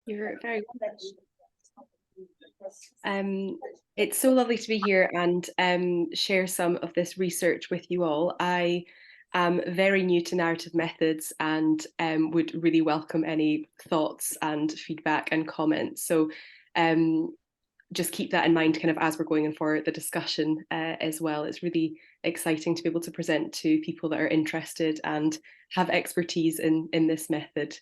You're very welcome. It's so lovely to be here and share some of this research with you all. I am very new to narrative methods and would really welcome any thoughts and feedback and comments. So just keep that in mind kind of as we're going in for the discussion as well. It's really exciting to be able to present to people that are interested and have expertise in this method.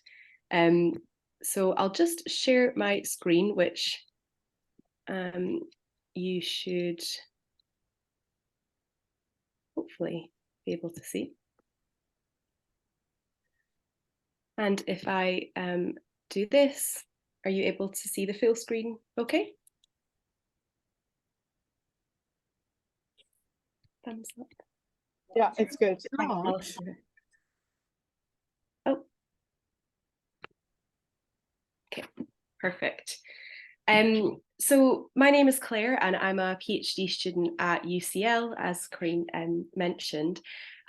So I'll just share my screen, which you should hopefully be able to see. And if I do this, are you able to see the full screen okay? Thumbs up. Yeah, it's good. Oh. Okay, perfect. So my name is Claire and I'm a PhD student at UCL, as Corinne mentioned.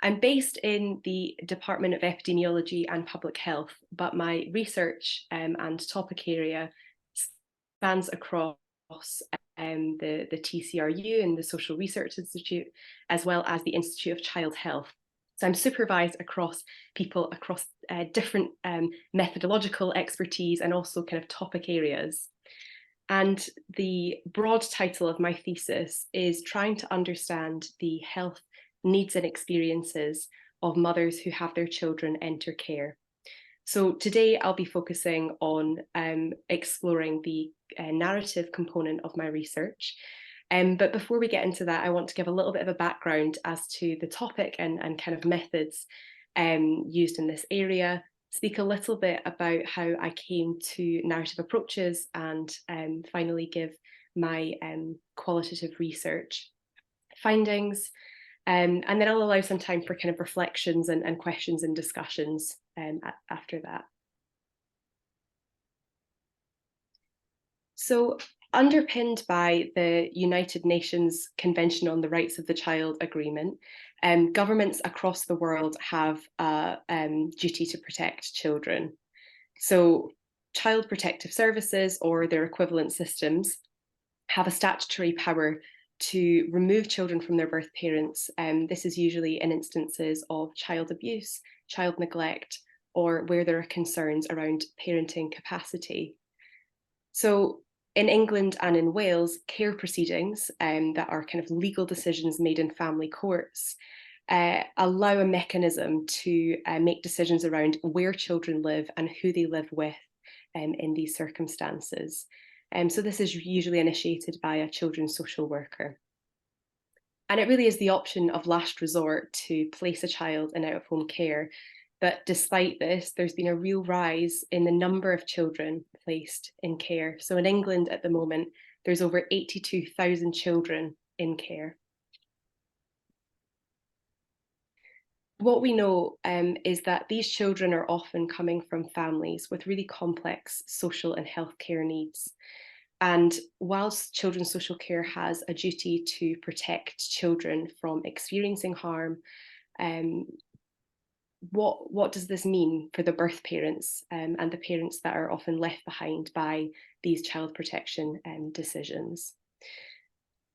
I'm based in the Department of Epidemiology and Public Health, but my research and topic area spans across the TCRU and the Social Research Institute, as well as the Institute of Child Health. So I'm supervised across people across different methodological expertise and also kind of topic areas. And the broad title of my thesis is trying to understand the health needs and experiences of mothers who have their children enter care. So today I'll be focusing on exploring the narrative component of my research. But before we get into that, I want to give a little bit of a background as to the topic and kind of methods used in this area, speak a little bit about how I came to narrative approaches, and finally give my qualitative research findings. And then I'll allow some time for kind of reflections and questions and discussions after that. So, underpinned by the United Nations Convention on the Rights of the Child Agreement, governments across the world have a duty to protect children. So, child protective services or their equivalent systems have a statutory power to remove children from their birth parents. This is usually in instances of child abuse, child neglect, or where there are concerns around parenting capacity. So in England and in Wales, care proceedings that are kind of legal decisions made in family courts allow a mechanism to make decisions around where children live and who they live with in these circumstances. So this is usually initiated by a children's social worker. And it really is the option of last resort to place a child in out-of-home care. But despite this, there's been a real rise in the number of children placed in care. So in England at the moment, there's over 82,000 children in care. What we know is that these children are often coming from families with really complex social and healthcare needs. And whilst children's social care has a duty to protect children from experiencing harm, what does this mean for the birth parents and the parents that are often left behind by these child protection decisions?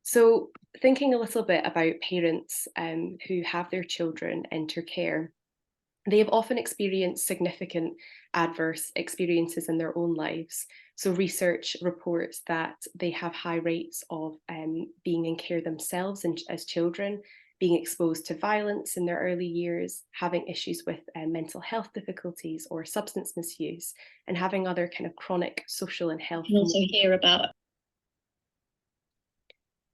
So thinking a little bit about parents who have their children enter care, they have often experienced significant adverse experiences in their own lives. So research reports that they have high rates of being in care themselves as children, being exposed to violence in their early years, having issues with mental health difficulties or substance misuse, and having other kind of chronic social and health. You also hear about.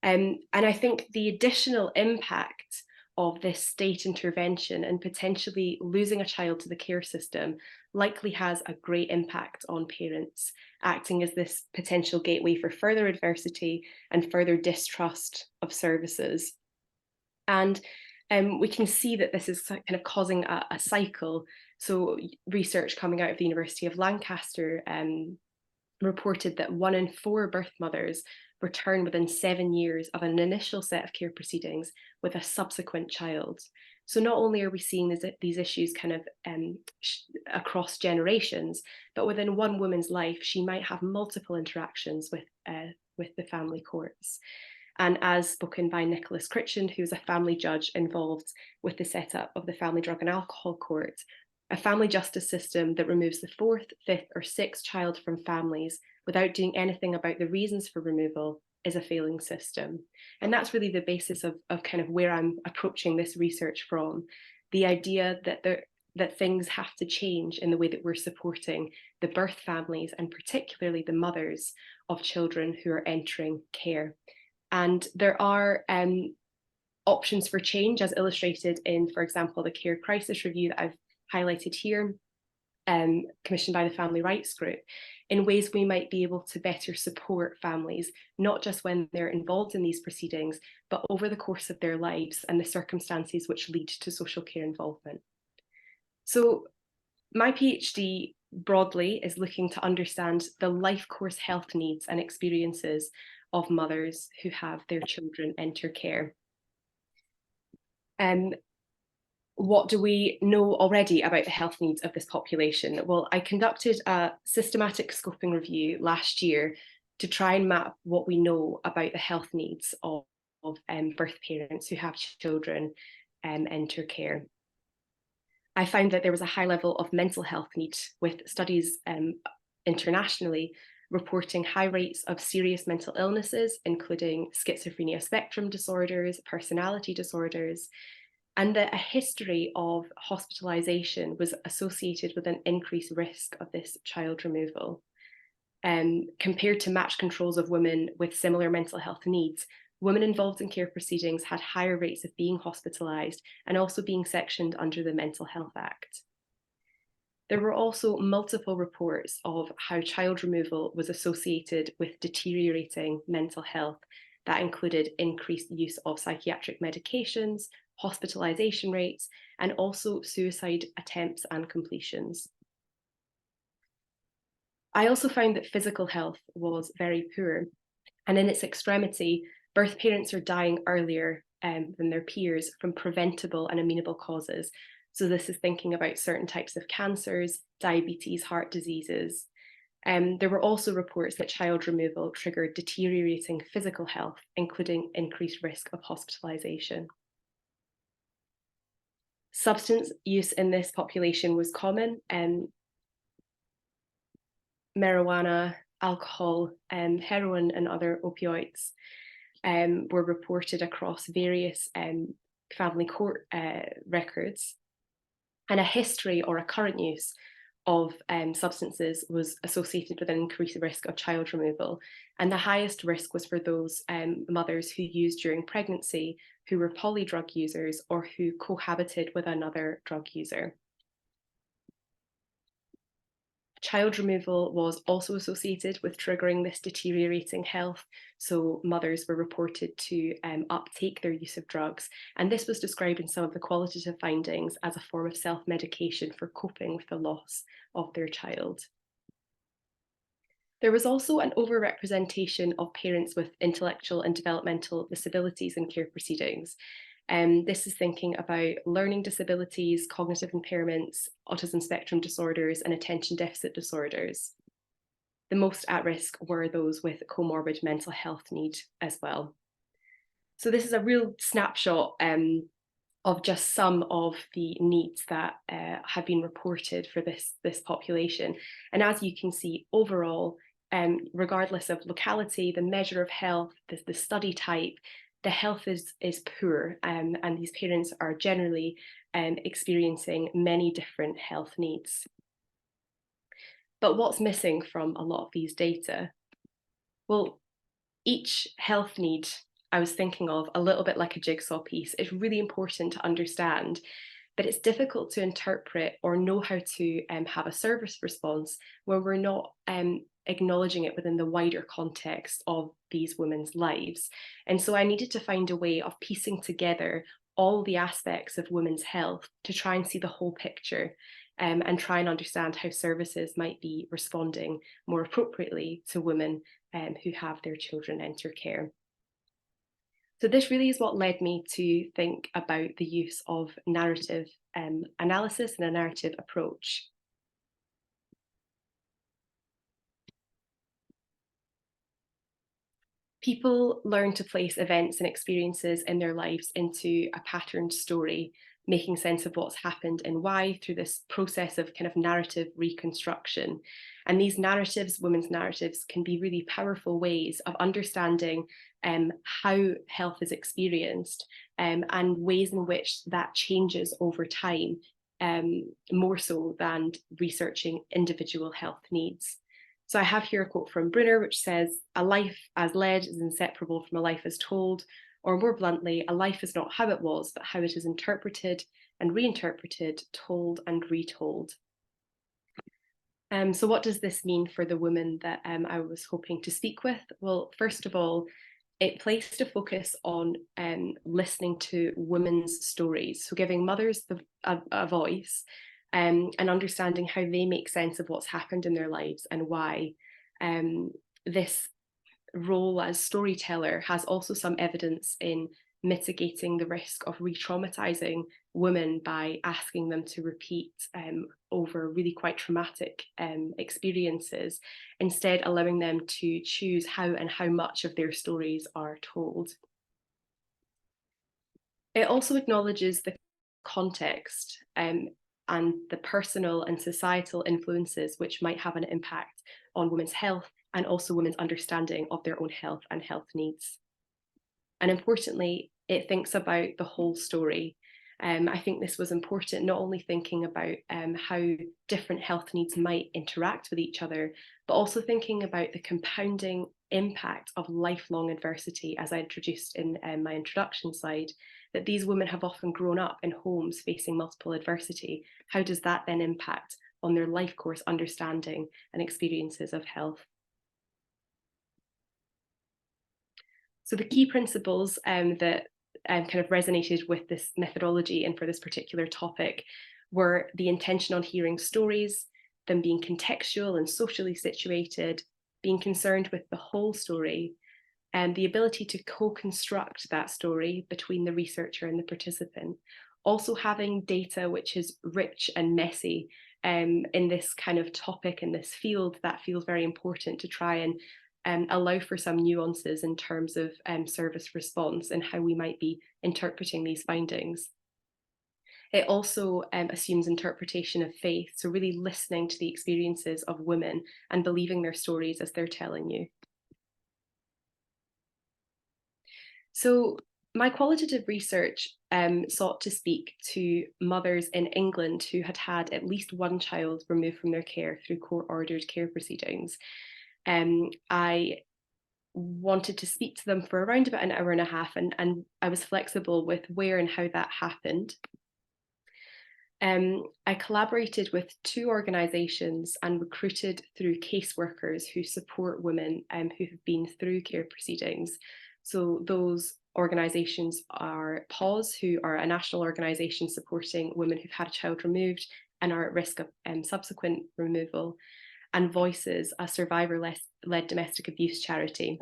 And I think the additional impact of this state intervention and potentially losing a child to the care system likely has a great impact on parents, acting as this potential gateway for further adversity and further distrust of services. And we can see that this is kind of causing a cycle. So research coming out of the University of Lancaster reported that 1 in 4 birth mothers return within 7 years of an initial set of care proceedings with a subsequent child. So not only are we seeing these issues kind of across generations, but within one woman's life, she might have multiple interactions with the family courts. And as spoken by Nicholas Critchon, who was a family judge involved with the setup of the Family Drug and Alcohol Court, a family justice system that removes the fourth, fifth, or sixth child from families without doing anything about the reasons for removal is a failing system. And that's really the basis of kind of where I'm approaching this research from. The idea that things have to change in the way that we're supporting the birth families and particularly the mothers of children who are entering care. And there are options for change, as illustrated in, for example, the Care Crisis Review that I've highlighted here, commissioned by the Family Rights Group, in ways we might be able to better support families, not just when they're involved in these proceedings, but over the course of their lives and the circumstances which lead to social care involvement. So my PhD broadly is looking to understand the life course health needs and experiences of mothers who have their children enter care. What do we know already about the health needs of this population? Well, I conducted a systematic scoping review last year to try and map what we know about the health needs of birth parents who have children enter care. I found that there was a high level of mental health need, with studies internationally reporting high rates of serious mental illnesses, including schizophrenia spectrum disorders, personality disorders, and that a history of hospitalisation was associated with an increased risk of this child removal. Compared to matched controls of women with similar mental health needs, women involved in care proceedings had higher rates of being hospitalised and also being sectioned under the Mental Health Act. There were also multiple reports of how child removal was associated with deteriorating mental health that included increased use of psychiatric medications, hospitalisation rates, and also suicide attempts and completions. I also found that physical health was very poor, and in its extremity, birth parents are dying earlier than their peers from preventable and amenable causes. So this is thinking about certain types of cancers, diabetes, heart diseases. There were also reports that child removal triggered deteriorating physical health, including increased risk of hospitalisation. Substance use in this population was common. Marijuana, alcohol, heroin, and other opioids were reported across various family court records. And a history or a current use of substances was associated with an increased risk of child removal. And the highest risk was for those mothers who used during pregnancy, who were polydrug users, or who cohabited with another drug user. Child removal was also associated with triggering this deteriorating health. So mothers were reported to uptake their use of drugs. And this was described in some of the qualitative findings as a form of self-medication for coping with the loss of their child. There was also an overrepresentation of parents with intellectual and developmental disabilities in care proceedings. This is thinking about learning disabilities, cognitive impairments, autism spectrum disorders, and attention deficit disorders. The most at risk were those with comorbid mental health need as well. So this is a real snapshot of just some of the needs that have been reported for this population. And as you can see, overall, regardless of locality, the measure of health, the study type, the health is poor, and these parents are generally experiencing many different health needs. But what's missing from a lot of these data? Well, each health need I was thinking of a little bit like a jigsaw piece. It's really important to understand, but it's difficult to interpret or know how to have a service response where we're not acknowledging it within the wider context of these women's lives. And so I needed to find a way of piecing together all the aspects of women's health to try and see the whole picture, and try and understand how services might be responding more appropriately to women who have their children enter care. So this really is what led me to think about the use of narrative analysis and a narrative approach. People learn to place events and experiences in their lives into a patterned story, making sense of what's happened and why through this process of kind of narrative reconstruction. And these narratives, women's narratives, can be really powerful ways of understanding how health is experienced and ways in which that changes over time, more so than researching individual health needs. So I have here a quote from Brunner, which says, "A life as led is inseparable from a life as told," or more bluntly, a life is not how it was, but how it is interpreted and reinterpreted, told and retold. So what does this mean for the women that I was hoping to speak with? Well, first of all, it placed a focus on listening to women's stories, so giving mothers a voice and understanding how they make sense of what's happened in their lives and why. This role as storyteller has also some evidence in mitigating the risk of re-traumatizing women by asking them to repeat over really quite traumatic experiences, instead allowing them to choose how and how much of their stories are told. It also acknowledges the context and the personal and societal influences which might have an impact on women's health and also women's understanding of their own health and health needs. And importantly, it thinks about the whole story. I think this was important, not only thinking about how different health needs might interact with each other, but also thinking about the compounding impact of lifelong adversity, as I introduced in my introduction slide, that these women have often grown up in homes facing multiple adversity. How does that then impact on their life course understanding and experiences of health? So the key principles that kind of resonated with this methodology and for this particular topic were the intention on hearing stories, them being contextual and socially situated, being concerned with the whole story, and the ability to co-construct that story between the researcher and the participant. Also having data which is rich and messy in this kind of topic, in this field, that feels very important to try and allow for some nuances in terms of service response and how we might be interpreting these findings. It also assumes interpretation of faith, so really listening to the experiences of women and believing their stories as they're telling you. So my qualitative research sought to speak to mothers in England who had had at least one child removed from their care through court-ordered care proceedings. I wanted to speak to them for around about an hour and a half, and I was flexible with where and how that happened. I collaborated with two organisations and recruited through caseworkers who support women who have been through care proceedings. So those organisations are PAUSE, who are a national organisation supporting women who've had a child removed and are at risk of subsequent removal, and Voices, a survivor-led domestic abuse charity.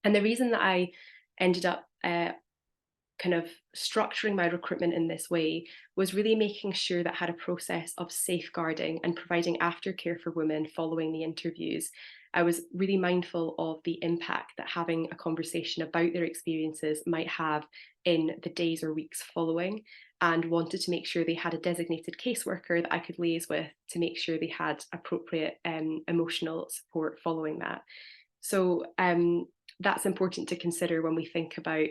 And the reason that I ended up kind of structuring my recruitment in this way was really making sure that I had a process of safeguarding and providing aftercare for women following the interviews. I was really mindful of the impact that having a conversation about their experiences might have in the days or weeks following, and wanted to make sure they had a designated caseworker that I could liaise with to make sure they had appropriate emotional support following that. So that's important to consider when we think about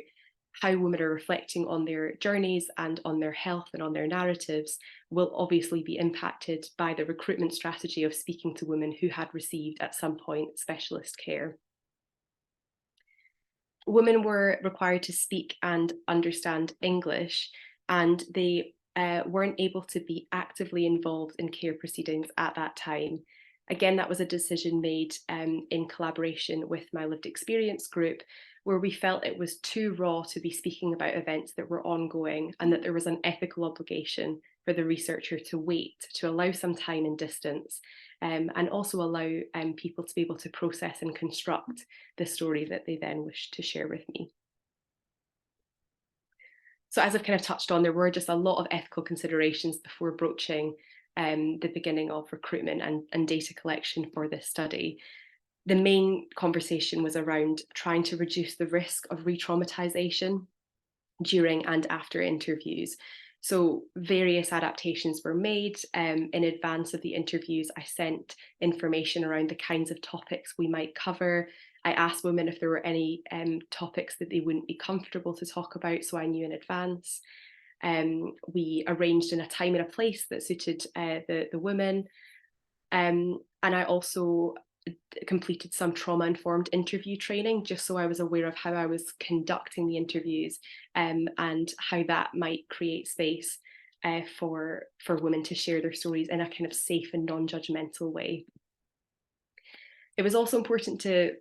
how women are reflecting on their journeys and on their health and on their narratives will obviously be impacted by the recruitment strategy of speaking to women who had received at some point specialist care. Women were required to speak and understand English, and they weren't able to be actively involved in care proceedings at that time. Again, that was a decision made in collaboration with my lived experience group, where we felt it was too raw to be speaking about events that were ongoing, and that there was an ethical obligation for the researcher to wait, to allow some time and distance, and also allow people to be able to process and construct the story that they then wish to share with me. So as I've kind of touched on, there were just a lot of ethical considerations before broaching the beginning of recruitment and data collection for this study. The main conversation was around trying to reduce the risk of re-traumatization during and after interviews. So various adaptations were made. In advance of the interviews, I sent information around the kinds of topics we might cover. I asked women if there were any topics that they wouldn't be comfortable to talk about, so I knew in advance. We arranged in a time and a place that suited the women. And I also completed some trauma-informed interview training, just so I was aware of how I was conducting the interviews and how that might create space for women to share their stories in a kind of safe and non-judgmental way. It was also important to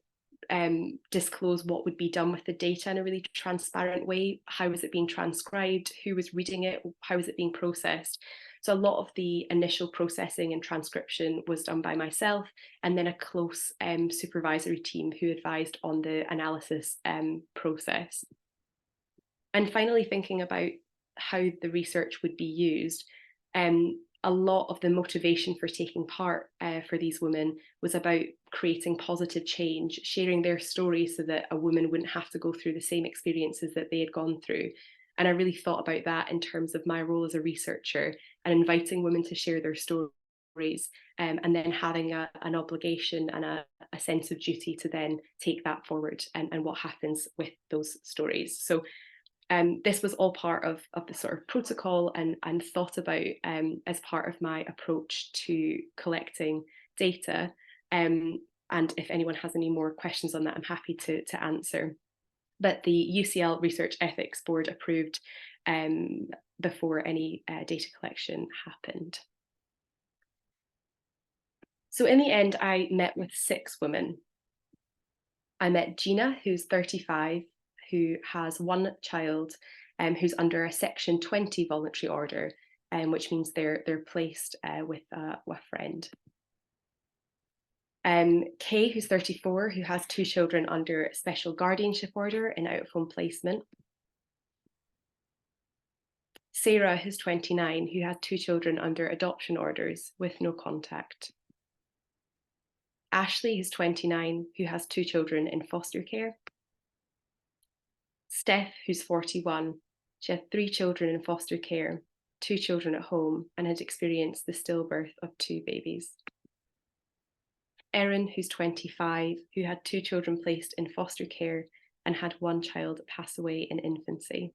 disclose what would be done with the data in a really transparent way. How was it being transcribed? Who was reading it? How was it being processed? So a lot of the initial processing and transcription was done by myself, and then a close supervisory team who advised on the analysis process. And finally, thinking about how the research would be used, a lot of the motivation for taking part for these women was about creating positive change, sharing their stories so that a woman wouldn't have to go through the same experiences that they had gone through. And I really thought about that in terms of my role as a researcher and inviting women to share their stories, and then having an obligation and a sense of duty to then take that forward and what happens with those stories. So this was all part of the sort of protocol and thought about as part of my approach to collecting data. And if anyone has any more questions on that, I'm happy to answer. But the UCL Research Ethics Board approved before any data collection happened. So in the end, I met with 6 women. I met Gina, who's 35, who has 1 child, who's under a Section 20 voluntary order, which means they're placed with a friend. Kay, who's 34, who has 2 children under special guardianship order in out-of-home placement. Sarah, who's 29, who has 2 children under adoption orders with no contact. Ashley, who's 29, who has 2 children in foster care. Steph, who's 41, she had 3 children in foster care, 2 children at home, and had experienced the stillbirth of 2 babies. Erin, who's 25, who had 2 children placed in foster care and had 1 child pass away in infancy.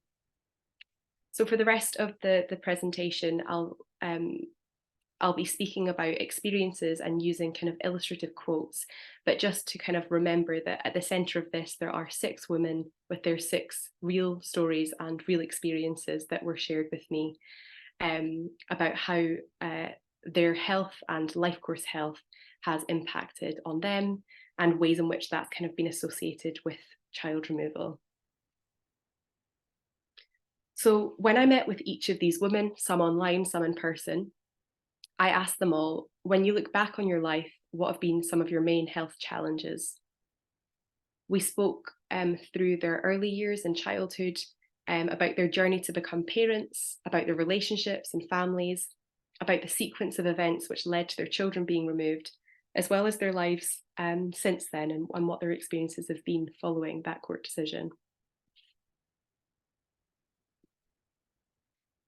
So for the rest of the presentation, I'll be speaking about experiences and using kind of illustrative quotes, but just to kind of remember that at the centre of this, there are 6 women with their 6 real stories and real experiences that were shared with me about how their health and life course health has impacted on them and ways in which that's kind of been associated with child removal. So when I met with each of these women, some online, some in person, I asked them all, when you look back on your life, what have been some of your main health challenges? We spoke through their early years in childhood, about their journey to become parents, about their relationships and families, about the sequence of events which led to their children being removed, as well as their lives since then and what their experiences have been following that court decision.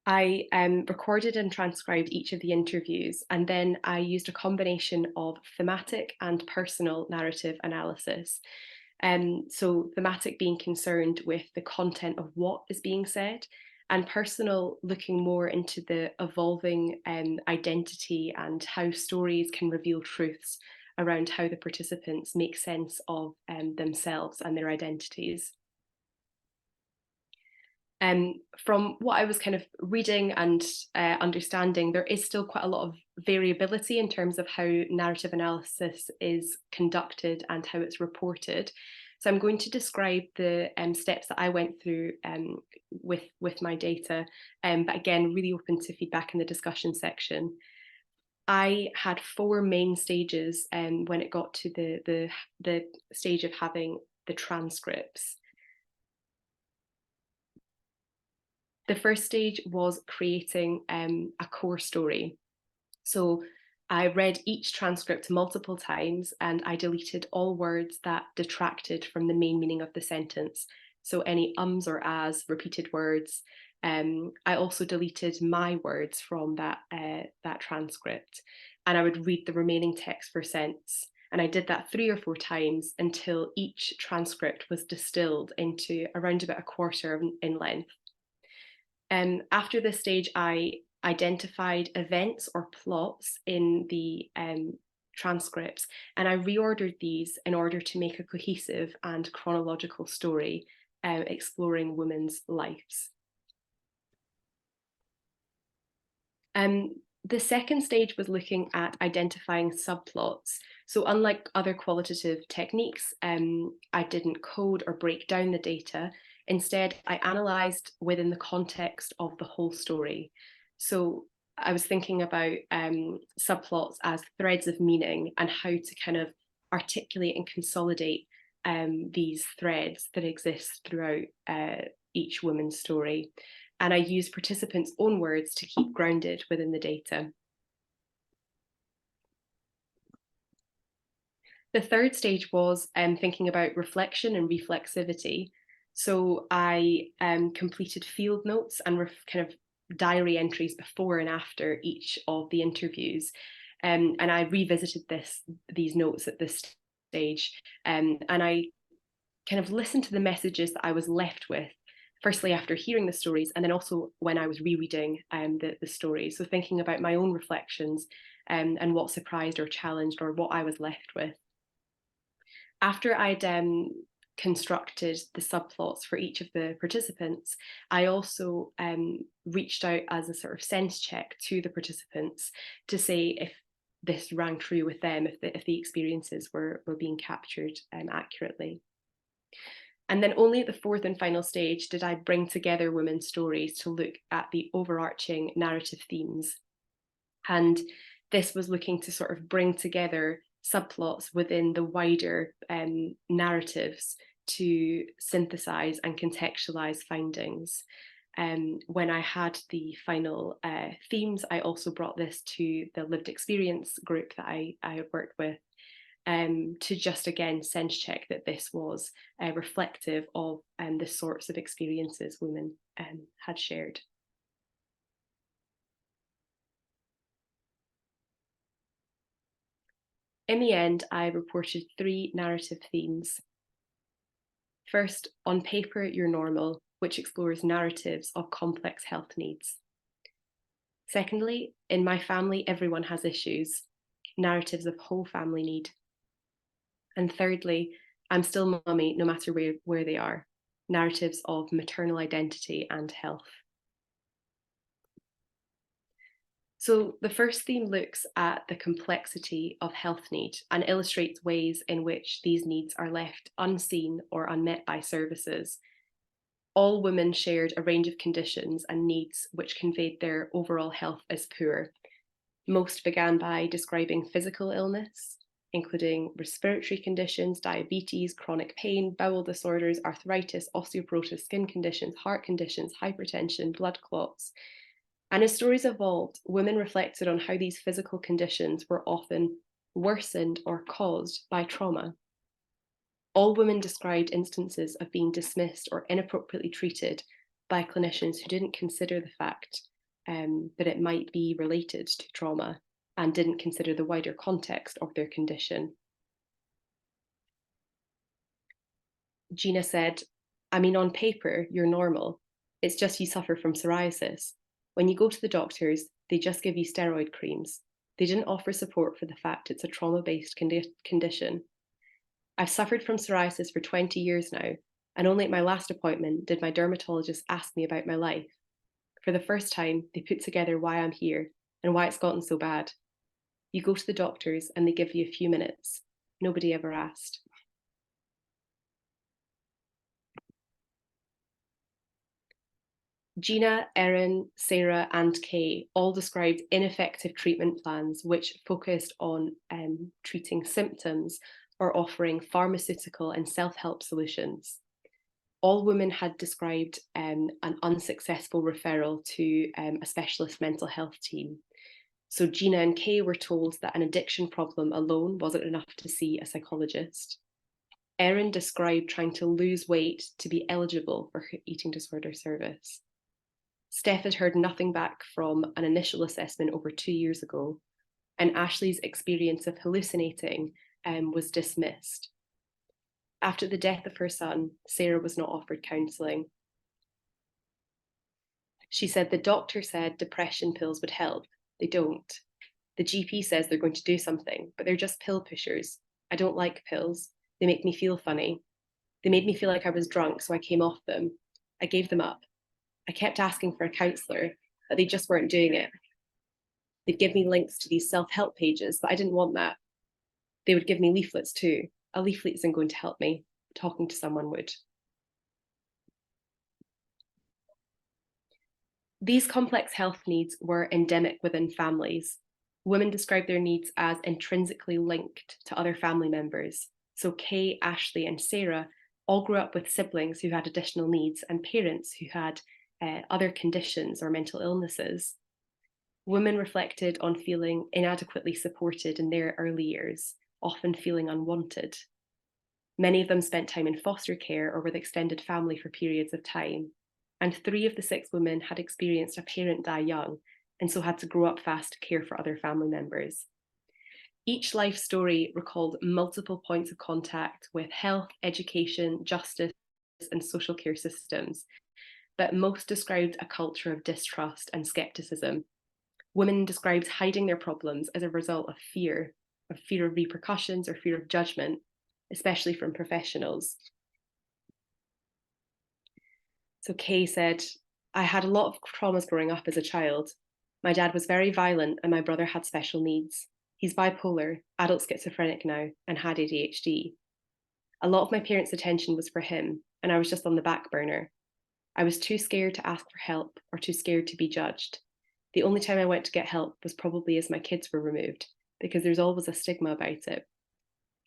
I recorded and transcribed each of the interviews, and then I used a combination of thematic and personal narrative analysis. So thematic being concerned with the content of what is being said, and personal looking more into the evolving identity and how stories can reveal truths around how the participants make sense of themselves and their identities. From what I was kind of reading and understanding, there is still quite a lot of variability in terms of how narrative analysis is conducted and how it's reported. So I'm going to describe the steps that I went through with my data, but again, really open to feedback in the discussion section. I had 4 main stages when it got to the stage of having the transcripts. The first stage was creating a core story. So I read each transcript multiple times and I deleted all words that detracted from the main meaning of the sentence. So any ums or ahs, repeated words. I also deleted my words from that transcript, and I would read the remaining text for sense. And I did that 3 or 4 times until each transcript was distilled into around about a quarter in length. After this stage, I identified events or plots in the transcripts, and I reordered these in order to make a cohesive and chronological story exploring women's lives. The second stage was looking at identifying subplots. So unlike other qualitative techniques, I didn't code or break down the data. Instead, I analysed within the context of the whole story. So I was thinking about subplots as threads of meaning and how to kind of articulate and consolidate these threads that exist throughout each woman's story. And I use participants' own words to keep grounded within the data. The third stage was thinking about reflection and reflexivity. So I completed field notes and kind of diary entries before and after each of the interviews. And I revisited these notes at this stage. And I kind of listened to the messages that I was left with, firstly after hearing the stories, and then also when I was rereading the stories. So thinking about my own reflections and what surprised or challenged or what I was left with. After I'd constructed the subplots for each of the participants, I also reached out as a sort of sense check to the participants to say if this rang true with them, if the experiences were being captured accurately. And then only at the fourth and final stage did I bring together women's stories to look at the overarching narrative themes. And this was looking to sort of bring together subplots within the wider narratives to synthesize and contextualize findings. When I had the final themes, I also brought this to the lived experience group that I worked with, to just again sense check that this was reflective of the sorts of experiences women had shared. In the end, I reported 3 narrative themes. First, on paper, you're normal, which explores narratives of complex health needs. Secondly, in my family, everyone has issues, narratives of whole family need. And thirdly, I'm still mummy no matter where they are, narratives of maternal identity and health. So the first theme looks at the complexity of health need and illustrates ways in which these needs are left unseen or unmet by services. All women shared a range of conditions and needs which conveyed their overall health as poor. Most began by describing physical illness, including respiratory conditions, diabetes, chronic pain, bowel disorders, arthritis, osteoporosis, skin conditions, heart conditions, hypertension, blood clots. And as stories evolved, women reflected on how these physical conditions were often worsened or caused by trauma. All women described instances of being dismissed or inappropriately treated by clinicians who didn't consider the fact that it might be related to trauma and didn't consider the wider context of their condition. Gina said, I mean, on paper, you're normal. It's just you suffer from psoriasis. When you go to the doctors, they just give you steroid creams. They didn't offer support for the fact it's a trauma-based condition. I've suffered from psoriasis for 20 years now, and only at my last appointment did my dermatologist ask me about my life. For the first time, they put together why I'm here and why it's gotten so bad. You go to the doctors and they give you a few minutes. Nobody ever asked. Gina, Erin, Sarah, and Kay all described ineffective treatment plans which focused on treating symptoms or offering pharmaceutical and self-help solutions. All women had described an unsuccessful referral to a specialist mental health team. So Gina and Kay were told that an addiction problem alone wasn't enough to see a psychologist. Erin described trying to lose weight to be eligible for her eating disorder service. Steph had heard nothing back from an initial assessment over 2 years ago, and Ashley's experience of hallucinating was dismissed. After the death of her son, Sarah was not offered counselling. She said the doctor said depression pills would help. They don't. The GP says they're going to do something, but they're just pill pushers. I don't like pills. They make me feel funny. They made me feel like I was drunk, so I came off them. I gave them up. I kept asking for a counsellor, but they just weren't doing it. They'd give me links to these self-help pages, but I didn't want that. They would give me leaflets too. A leaflet isn't going to help me. Talking to someone would. These complex health needs were endemic within families. Women described their needs as intrinsically linked to other family members. So Kay, Ashley, and Sarah all grew up with siblings who had additional needs and parents who had other conditions or mental illnesses. Women reflected on feeling inadequately supported in their early years, often feeling unwanted. Many of them spent time in foster care or with extended family for periods of time. And 3 of the 6 women had experienced a parent die young, and so had to grow up fast to care for other family members. Each life story recalled multiple points of contact with health, education, justice, and social care systems, but most described a culture of distrust and skepticism. Women described hiding their problems as a result of fear of repercussions or fear of judgment, especially from professionals. So Kay said, I had a lot of traumas growing up as a child. My dad was very violent and my brother had special needs. He's bipolar, adult schizophrenic now, and had ADHD. A lot of my parents' attention was for him, and I was just on the back burner. I was too scared to ask for help or too scared to be judged. The only time I went to get help was probably as my kids were removed, because there's always a stigma about it.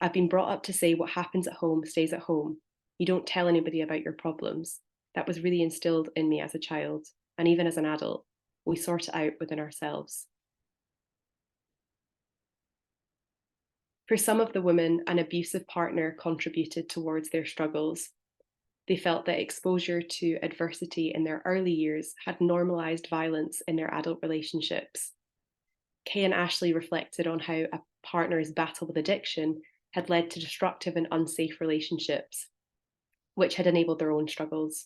I've been brought up to say what happens at home stays at home. You don't tell anybody about your problems. That was really instilled in me as a child, and even as an adult. We sort it out within ourselves. For some of the women, an abusive partner contributed towards their struggles. They felt that exposure to adversity in their early years had normalised violence in their adult relationships. Kay and Ashley reflected on how a partner's battle with addiction had led to destructive and unsafe relationships, which had enabled their own struggles.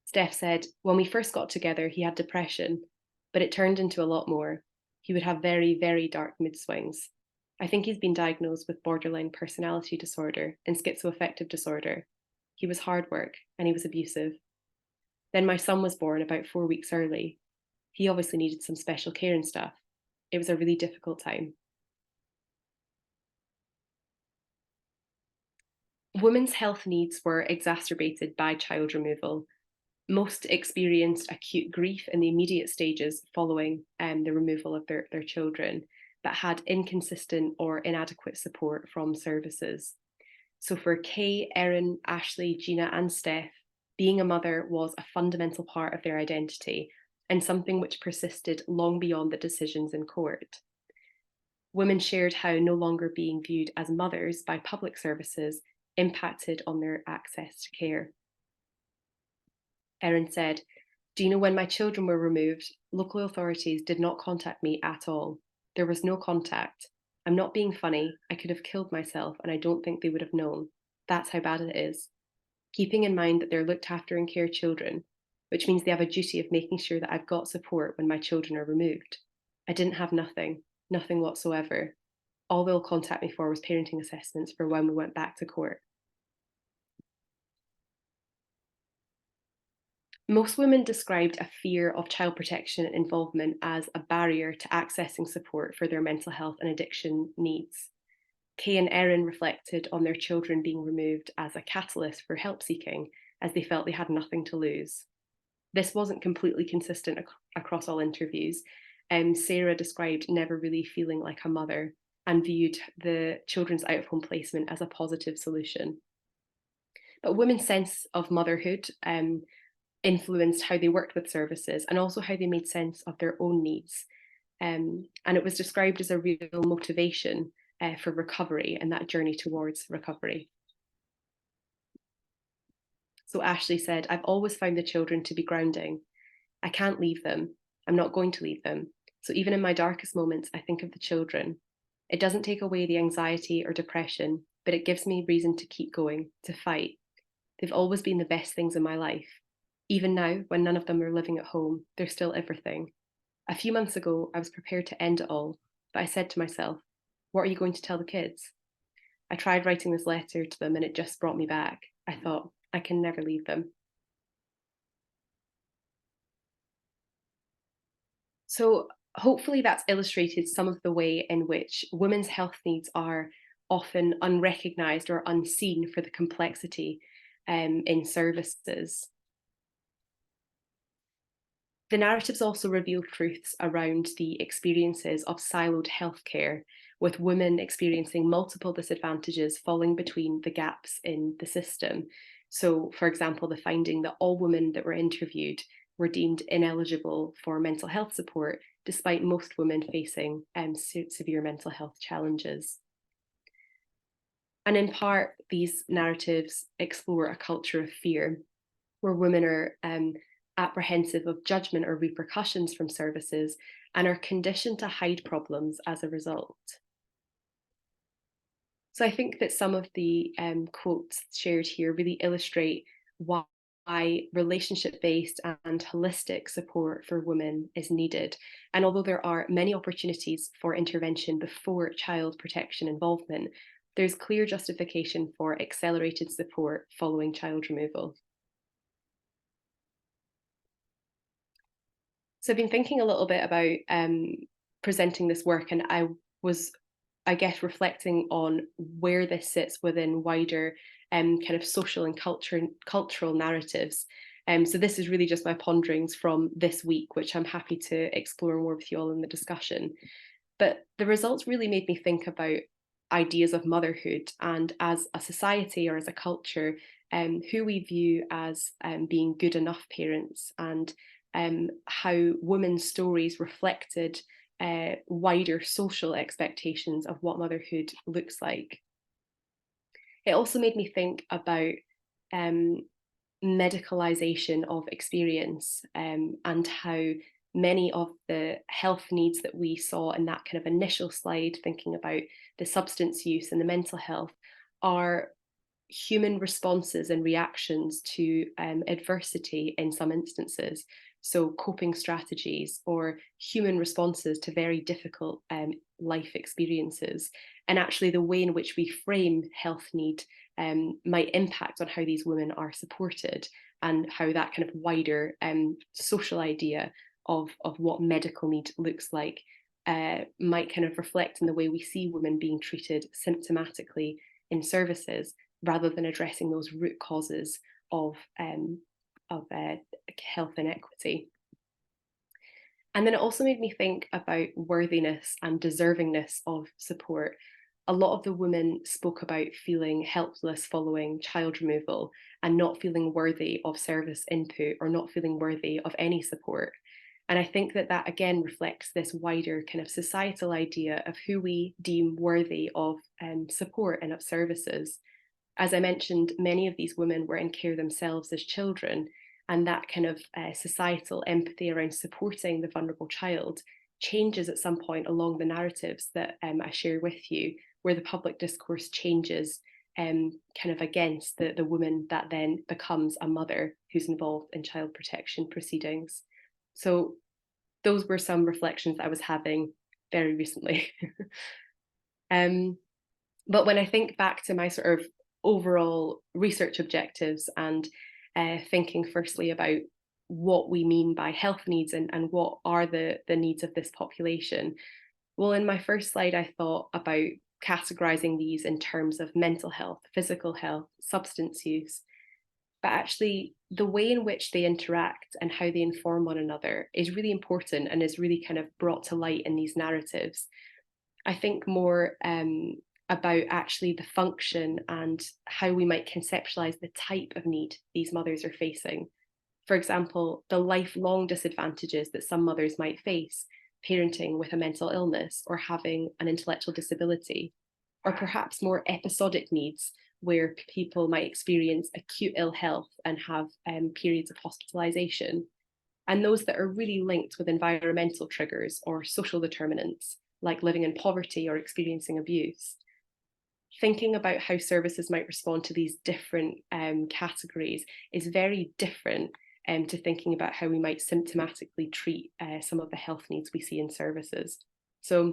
Steph said, when we first got together, he had depression, but it turned into a lot more. He would have very, very dark mood swings. I think he's been diagnosed with borderline personality disorder and schizoaffective disorder. He was hard work and he was abusive. Then my son was born about 4 weeks early. He obviously needed some special care and stuff. It was a really difficult time. Women's health needs were exacerbated by child removal. Most experienced acute grief in the immediate stages following the removal of their children, but had inconsistent or inadequate support from services. So for Kay, Erin, Ashley, Gina, and Steph, being a mother was a fundamental part of their identity and something which persisted long beyond the decisions in court. Women shared how no longer being viewed as mothers by public services impacted on their access to care. Erin said, do you know when my children were removed, local authorities did not contact me at all. There was no contact. I'm not being funny. I could have killed myself and I don't think they would have known. That's how bad it is. Keeping in mind that they're looked after and care children, which means they have a duty of making sure that I've got support when my children are removed. I didn't have nothing whatsoever. All they'll contact me for was parenting assessments for when we went back to court. Most women described a fear of child protection involvement as a barrier to accessing support for their mental health and addiction needs. Kay and Erin reflected on their children being removed as a catalyst for help seeking, as they felt they had nothing to lose. This wasn't completely consistent across all interviews. Sarah described never really feeling like a mother, and viewed the children's out-of-home placement as a positive solution. But women's sense of motherhood influenced how they worked with services and also how they made sense of their own needs. And it was described as a real motivation for recovery and that journey towards recovery. So Ashley said, "I've always found the children to be grounding. I can't leave them. I'm not going to leave them. So even in my darkest moments, I think of the children. It doesn't take away the anxiety or depression, but it gives me reason to keep going, to fight. They've always been the best things in my life. Even now, when none of them are living at home, they're still everything. A few months ago, I was prepared to end it all, but I said to myself, what are you going to tell the kids? I tried writing this letter to them and it just brought me back. I thought, I can never leave them." So hopefully that's illustrated some of the way in which women's health needs are often unrecognised or unseen for the complexity in services. The narratives also reveal truths around the experiences of siloed healthcare, with women experiencing multiple disadvantages falling between the gaps in the system. So, for example, the finding that all women that were interviewed were deemed ineligible for mental health support, despite most women facing severe mental health challenges. And in part, these narratives explore a culture of fear, where women are apprehensive of judgment or repercussions from services and are conditioned to hide problems as a result. So I think that some of the quotes shared here really illustrate why relationship-based and holistic support for women is needed. And although there are many opportunities for intervention before child protection involvement, there's clear justification for accelerated support following child removal. So I've been thinking a little bit about presenting this work, and I was, I guess, reflecting on where this sits within wider kind of social and cultural narratives. So this is really just my ponderings from this week, which I'm happy to explore more with you all in the discussion. But the results really made me think about ideas of motherhood and as a society or as a culture, who we view as being good enough parents, and how women's stories reflected wider social expectations of what motherhood looks like. It also made me think about medicalisation of experience, and how many of the health needs that we saw in that kind of initial slide, thinking about the substance use and the mental health, are human responses and reactions to adversity in some instances. So coping strategies or human responses to very difficult life experiences. And actually the way in which we frame health need might impact on how these women are supported, and how that kind of wider social idea of what medical need looks like might kind of reflect in the way we see women being treated symptomatically in services, rather than addressing those root causes of health inequity. And then it also made me think about worthiness and deservingness of support. A lot of the women spoke about feeling helpless following child removal and not feeling worthy of service input or not feeling worthy of any support. And I think that that again reflects this wider kind of societal idea of who we deem worthy of support and of services. As I mentioned, many of these women were in care themselves as children, and that kind of societal empathy around supporting the vulnerable child changes at some point along the narratives that I share with you, where the public discourse changes kind of against the woman that then becomes a mother who's involved in child protection proceedings. So those were some reflections I was having very recently. But when I think back to my sort of overall research objectives and thinking firstly about what we mean by health needs and what are the needs of this population, well, in my first slide, I thought about categorizing these in terms of mental health, physical health, substance use. But actually, the way in which they interact and how they inform one another is really important and is really kind of brought to light in these narratives. I think more about actually the function and how we might conceptualize the type of need these mothers are facing. For example, the lifelong disadvantages that some mothers might face parenting with a mental illness or having an intellectual disability, or perhaps more episodic needs where people might experience acute ill health and have periods of hospitalization, and those that are really linked with environmental triggers or social determinants, like living in poverty or experiencing abuse. Thinking about how services might respond to these different categories is very different to thinking about how we might symptomatically treat some of the health needs we see in services. So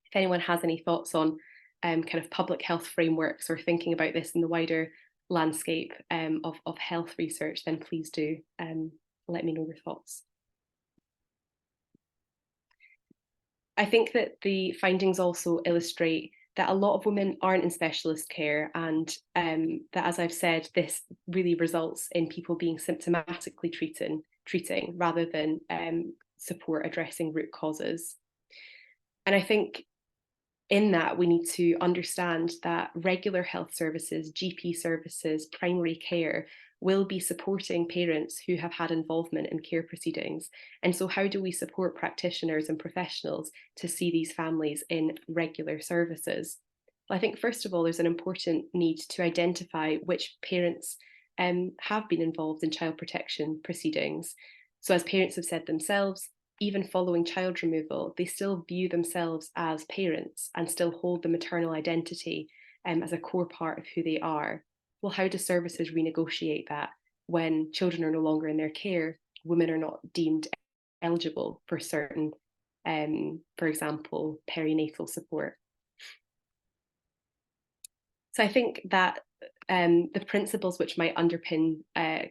if anyone has any thoughts on kind of public health frameworks or thinking about this in the wider landscape of health research, then please do let me know your thoughts. I think that the findings also illustrate that a lot of women aren't in specialist care, and that, as I've said, this really results in people being symptomatically treating rather than support addressing root causes. And I think in that we need to understand that regular health services, GP services, primary care will be supporting parents who have had involvement in care proceedings. And so how do we support practitioners and professionals to see these families in regular services? Well, I think first of all, there's an important need to identify which parents have been involved in child protection proceedings. So as parents have said themselves, even following child removal, they still view themselves as parents and still hold the maternal identity as a core part of who they are. Well, how do services renegotiate that when children are no longer in their care, women are not deemed eligible for certain, for example, perinatal support? So I think that the principles which might underpin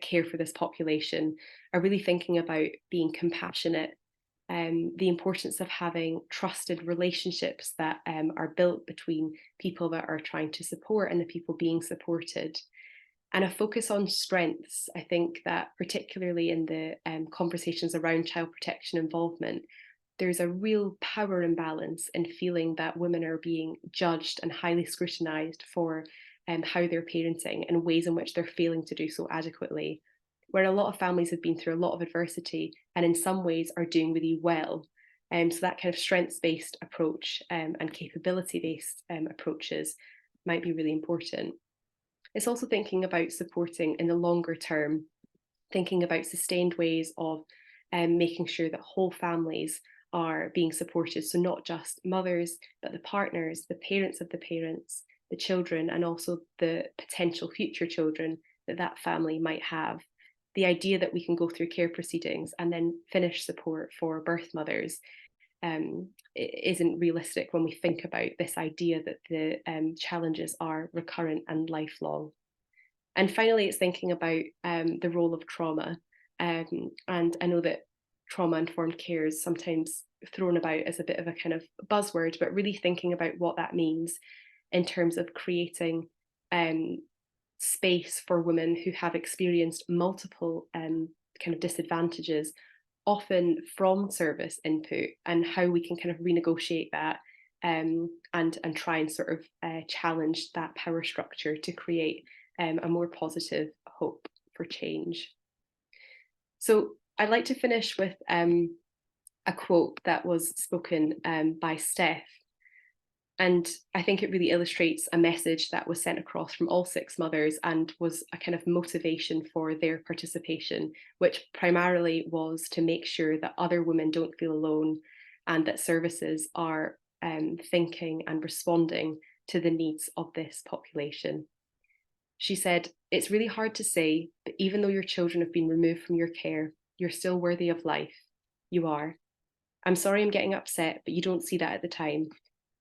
care for this population are really thinking about being compassionate, the importance of having trusted relationships that are built between people that are trying to support and the people being supported, and a focus on strengths. I think that particularly in the conversations around child protection involvement, there's a real power imbalance in feeling that women are being judged and highly scrutinized for how they're parenting and ways in which they're failing to do so adequately, where a lot of families have been through a lot of adversity and in some ways are doing really well. So that kind of strengths-based approach and capability-based approaches might be really important. It's also thinking about supporting in the longer term, thinking about sustained ways of making sure that whole families are being supported. So not just mothers, but the partners, the parents of the parents, the children, and also the potential future children that that family might have. The idea that we can go through care proceedings and then finish support for birth mothers isn't realistic when we think about this idea that the challenges are recurrent and lifelong. And finally, it's thinking about the role of trauma. And I know that trauma-informed care is sometimes thrown about as a bit of a kind of buzzword, but really thinking about what that means in terms of creating space for women who have experienced multiple kind of disadvantages, often from service input, and how we can kind of renegotiate that and try and sort of challenge that power structure to create a more positive hope for change. So I'd like to finish with a quote that was spoken by Steph. And I think it really illustrates a message that was sent across from all 6 mothers and was a kind of motivation for their participation, which primarily was to make sure that other women don't feel alone and that services are thinking and responding to the needs of this population. She said, "It's really hard to say, but even though your children have been removed from your care, you're still worthy of life. You are. I'm sorry I'm getting upset, but you don't see that at the time.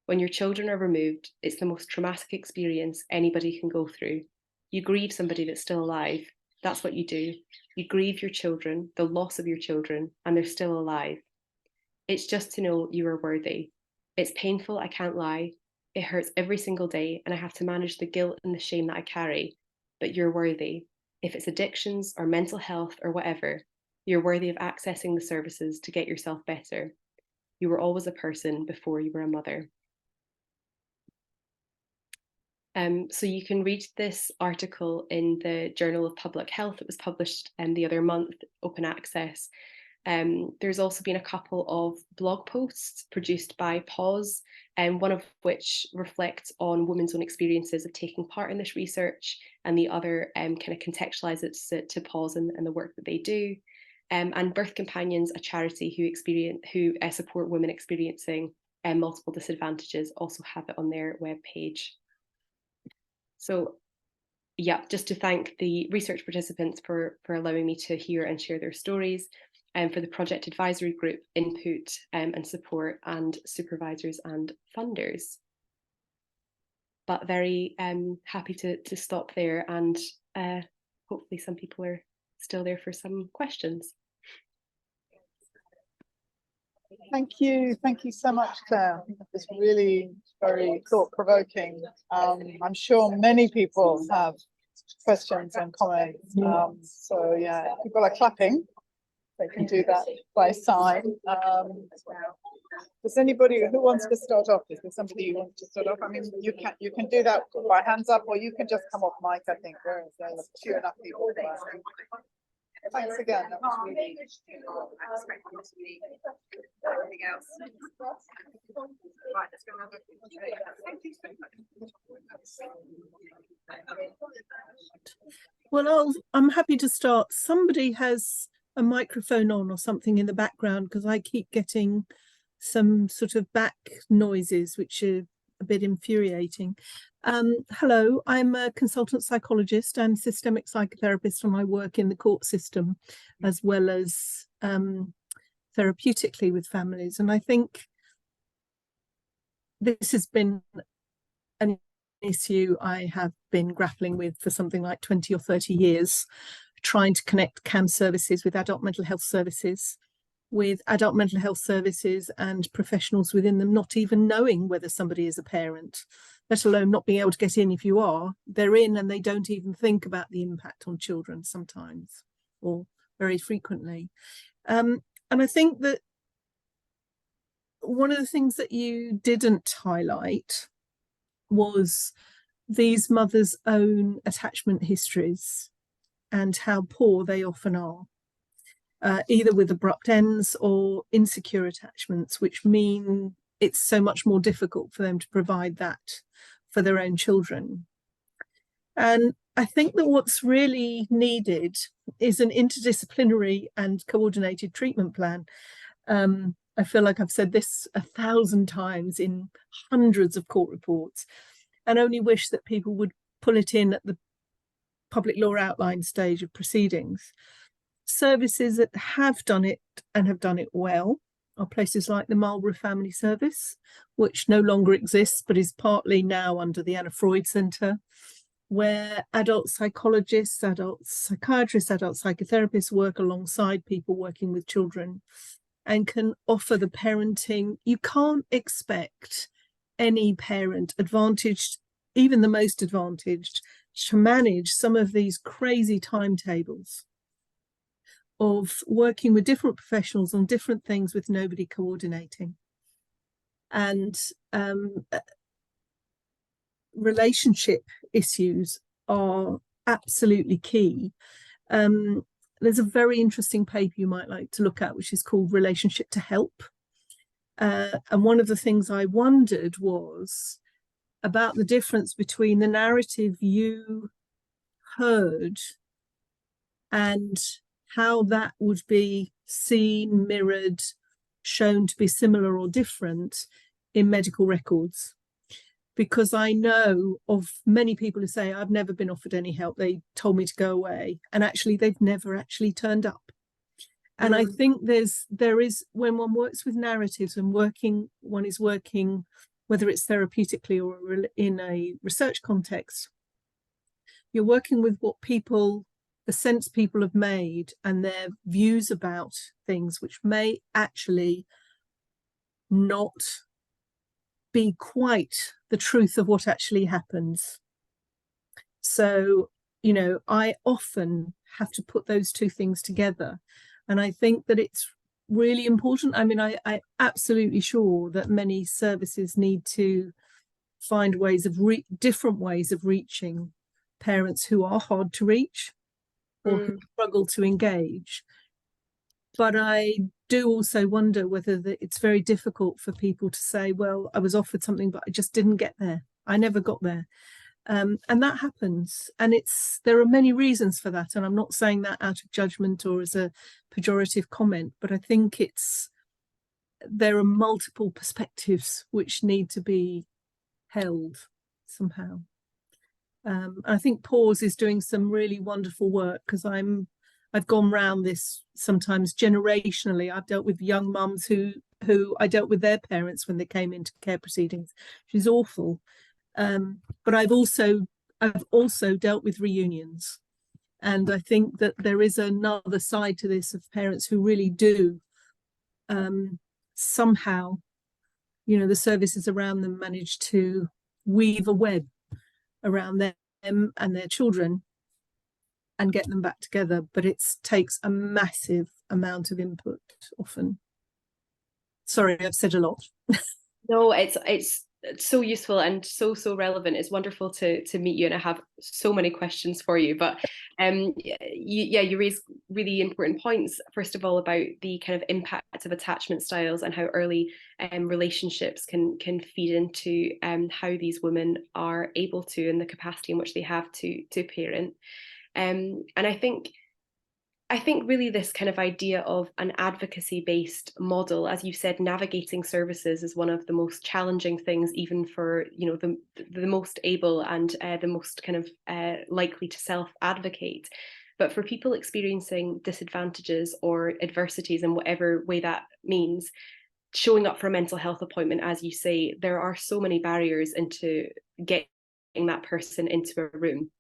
When your children are removed, it's the most traumatic experience anybody can go through. You grieve somebody that's still alive. That's what you do. You grieve your children, the loss of your children, and they're still alive. It's just to know you are worthy. It's painful, I can't lie. It hurts every single day, and I have to manage the guilt and the shame that I carry. But you're worthy. If it's addictions or mental health or whatever, you're worthy of accessing the services to get yourself better. You were always a person before you were a mother." So you can read this article in the Journal of Public Health. It was published the other month, open access. There's also been a couple of blog posts produced by Pause, one of which reflects on women's own experiences of taking part in this research, and the other kind of contextualizes it to Pause and the work that they do. And Birth Companions, a charity who support women experiencing multiple disadvantages, also have it on their webpage. So yeah, just to thank the research participants for allowing me to hear and share their stories, and for the project advisory group input and support, and supervisors and funders. But very happy to stop there, and hopefully some people are still there for some questions. Thank you so much, Claire. That was really very thought-provoking. I'm sure many people have questions and comments. So yeah, people are clapping. They can do that by sign. Does anybody who wants to start off? Is there somebody who wants to start off? I mean, you can do that by hands up, or you can just come off mic. I think there's few enough people. Thanks again. That was really... Anything else? Right, let's go another. Well, I'm happy to start. Somebody has a microphone on or something in the background, because I keep getting some sort of back noises, which are a bit infuriating. Hello, I'm a consultant psychologist and systemic psychotherapist, and I work in the court system as well as therapeutically with families. And I think this has been an issue I have been grappling with for something like 20 or 30 years, trying to connect CAM services with adult mental health services, with adult mental health services and professionals within them not even knowing whether somebody is a parent, let alone not being able to get in. If you are, they're in and they don't even think about the impact on children sometimes, or very frequently. And I think that one of the things that you didn't highlight was these mothers' own attachment histories and how poor they often are, either with abrupt ends or insecure attachments, which mean it's so much more difficult for them to provide that for their own children. And I think that what's really needed is an interdisciplinary and coordinated treatment plan. I feel like I've said this 1,000 times in hundreds of court reports, and only wish that people would pull it in at the public law outline stage of proceedings. Services that have done it and have done it well are places like the Marlborough Family Service, which no longer exists but is partly now under the Anna Freud Centre, where adult psychologists, adult psychiatrists, adult psychotherapists work alongside people working with children and can offer the parenting. You can't expect any parent, advantaged, even the most advantaged, to manage some of these crazy timetables of working with different professionals on different things with nobody coordinating. And relationship issues are absolutely key. There's a very interesting paper you might like to look at, which is called Relationship to Help. And one of the things I wondered was about the difference between the narrative you heard and how that would be seen, mirrored, shown to be similar or different in medical records. Because I know of many people who say, I've never been offered any help, they told me to go away, and actually they've never actually turned up. And I think there is, when one works with narratives and one is working, whether it's therapeutically or in a research context, you're working with what people, the sense people have made and their views about things, which may actually not be quite the truth of what actually happens. So, you know, I often have to put those two things together. And I think that it's really important. I mean, I'm absolutely sure that many services need to find ways of different ways of reaching parents who are hard to reach or who struggle to engage. But I do also wonder whether it's very difficult for people to say, well, I was offered something, but I just didn't get there. I never got there. And that happens. And there are many reasons for that. And I'm not saying that out of judgment or as a pejorative comment, but I think there are multiple perspectives which need to be held somehow. I think Pause is doing some really wonderful work, because I've gone round this sometimes generationally. I've dealt with young mums who I dealt with their parents when they came into care proceedings, which is awful. But I've also dealt with reunions, and I think that there is another side to this of parents who really do somehow, the services around them manage to weave a web around them and their children and get them back together, but it takes a massive amount of input often. Sorry, I've said a lot. No, it's so useful and so relevant. It's wonderful to meet you, and I have so many questions for you. But you raise really important points. First of all, about the kind of impact of attachment styles and how early relationships can feed into how these women are able to, and the capacity in which they have to parent. And I think really this kind of idea of an advocacy-based model, as you said, navigating services is one of the most challenging things, even for the most able and the most kind of likely to self-advocate. But for people experiencing disadvantages or adversities in whatever way that means, showing up for a mental health appointment, as you say, there are so many barriers into getting that person into a room.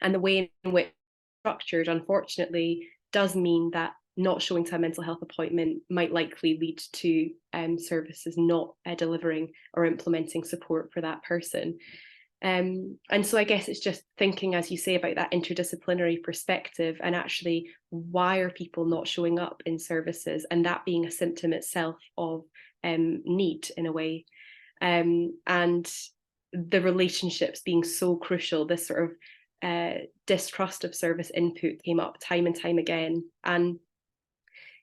And the way in which it's structured, unfortunately, does mean that not showing to a mental health appointment might likely lead to services not delivering or implementing support for that person. And so I guess it's just thinking, as you say, about that interdisciplinary perspective, and actually, why are people not showing up in services, and that being a symptom itself of need in a way. And the relationships being so crucial, this sort of distrust of service input came up time and time again. And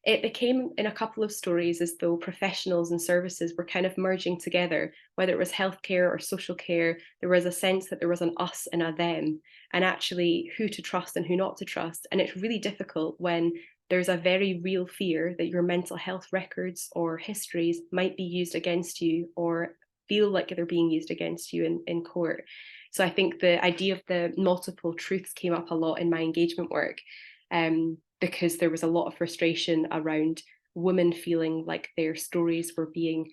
it became, in a couple of stories, as though professionals and services were kind of merging together. Whether it was healthcare or social care, there was a sense that there was an us and a them, and actually who to trust and who not to trust. And it's really difficult when there's a very real fear that your mental health records or histories might be used against you, or feel like they're being used against you in court. So I think the idea of the multiple truths came up a lot in my engagement work, because there was a lot of frustration around women feeling like their stories were being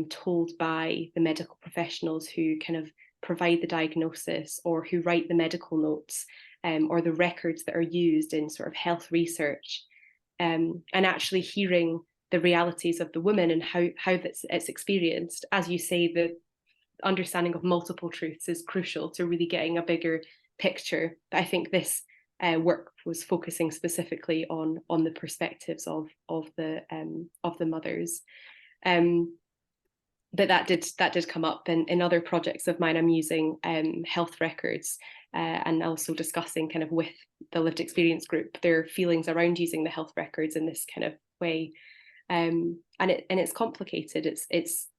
told by the medical professionals who kind of provide the diagnosis, or who write the medical notes, or the records that are used in sort of health research, and actually hearing the realities of the women and how it's experienced. As you say, the understanding of multiple truths is crucial to really getting a bigger picture. But I think this work was focusing specifically on the perspectives of the mothers. But that did come up in other projects of mine. I'm using health records and also discussing kind of with the lived experience group their feelings around using the health records in this kind of way. And it's complicated.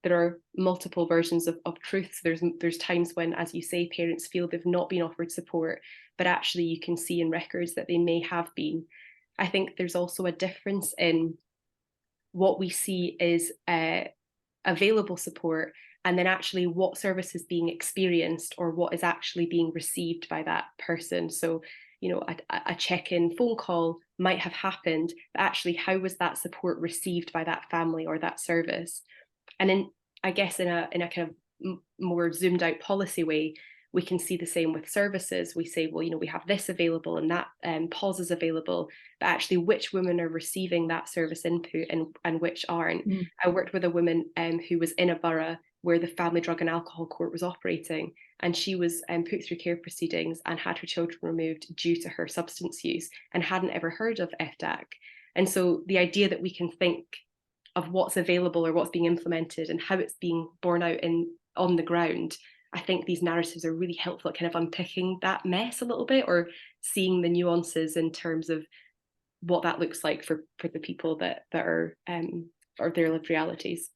There are multiple versions of truths. There's times when, as you say, parents feel they've not been offered support, but actually you can see in records that they may have been. I think there's also a difference in what we see is available support, and then actually what service is being experienced, or what is actually being received by that person. So, a check-in phone call might have happened, but actually how was that support received by that family or that service? And I guess in a kind of more zoomed out policy way, we can see the same with services. We say, well, we have this available and that pause is available, but actually which women are receiving that service input and which aren't. I worked with a woman who was in a borough where the Family Drug and Alcohol Court was operating, and she was put through care proceedings and had her children removed due to her substance use, and hadn't ever heard of FDAC. And so the idea that we can think of what's available or what's being implemented and how it's being borne out on the ground I think these narratives are really helpful at kind of unpicking that mess a little bit, or seeing the nuances in terms of what that looks like for the people that are or their lived realities.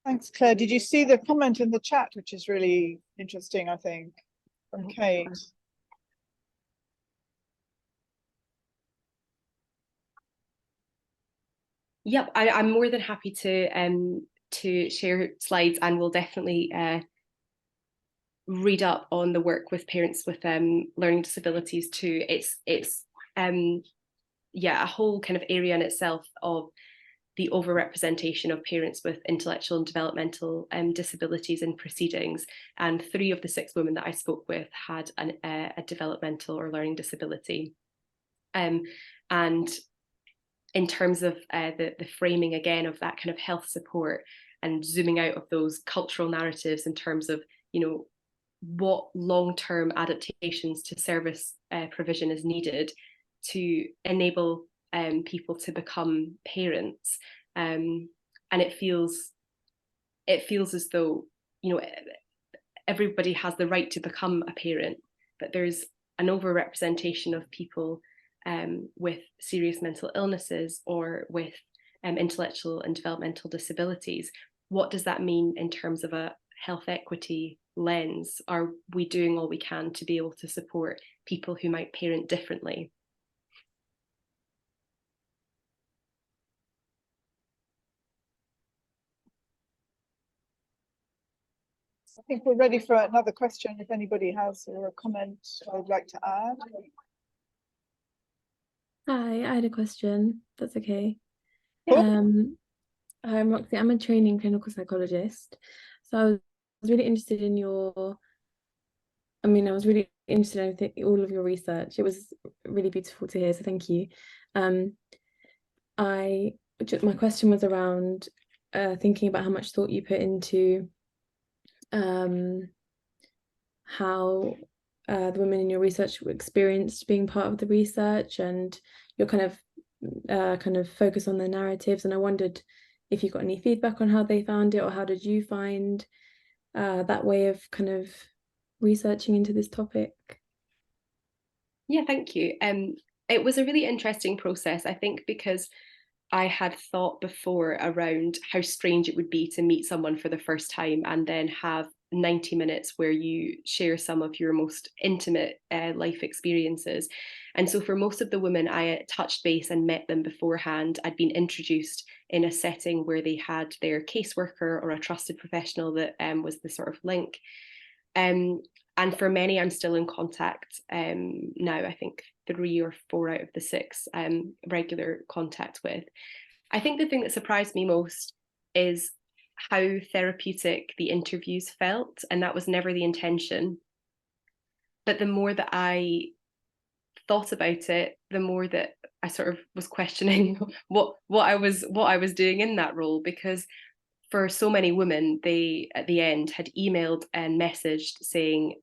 Thanks, Claire. Did you see the comment in the chat, which is really interesting, I think, from Kate? Yep, I'm more than happy to share slides, and we'll definitely read up on the work with parents with learning disabilities too. It's yeah, a whole kind of area in itself of the overrepresentation of parents with intellectual and developmental disabilities in proceedings. And 3 of the 6 women that I spoke with had a developmental or learning disability. And in terms of the framing again of that kind of health support, and zooming out of those cultural narratives in terms of, you know, what long-term adaptations to service provision is needed to enable people to become parents, and it feels as though, you know, everybody has the right to become a parent, but there's an overrepresentation of people with serious mental illnesses or with intellectual and developmental disabilities. What does that mean in terms of a health equity lens? Are we doing all we can to be able to support people who might parent differently? I think we're ready for another question, if anybody has or a comment I would like to add. Hi, I had a question. That's okay. Cool. I'm Roxy. I'm a training clinical psychologist. So I was really interested in your, I was really interested in all of your research. It was really beautiful to hear, so thank you. My question was around thinking about how much thought you put into how the women in your research experienced being part of the research, and your kind of focus on the narratives. And I wondered if you got any feedback on how they found it, or how did you find that way of kind of researching into this topic? Yeah, thank you. It was a really interesting process, I think, because I had thought before around how strange it would be to meet someone for the first time and then have 90 minutes where you share some of your most intimate life experiences. And so for most of the women, I touched base and met them beforehand. I'd been introduced in a setting where they had their caseworker or a trusted professional that was the sort of link. And for many, I'm still in contact now. I think 3 or 4 out of the 6 regular contact with. I think the thing that surprised me most is how therapeutic the interviews felt, and that was never the intention. But the more that I thought about it, the more that I sort of was questioning what I was doing in that role, because for so many women, they at the end had emailed and messaged saying,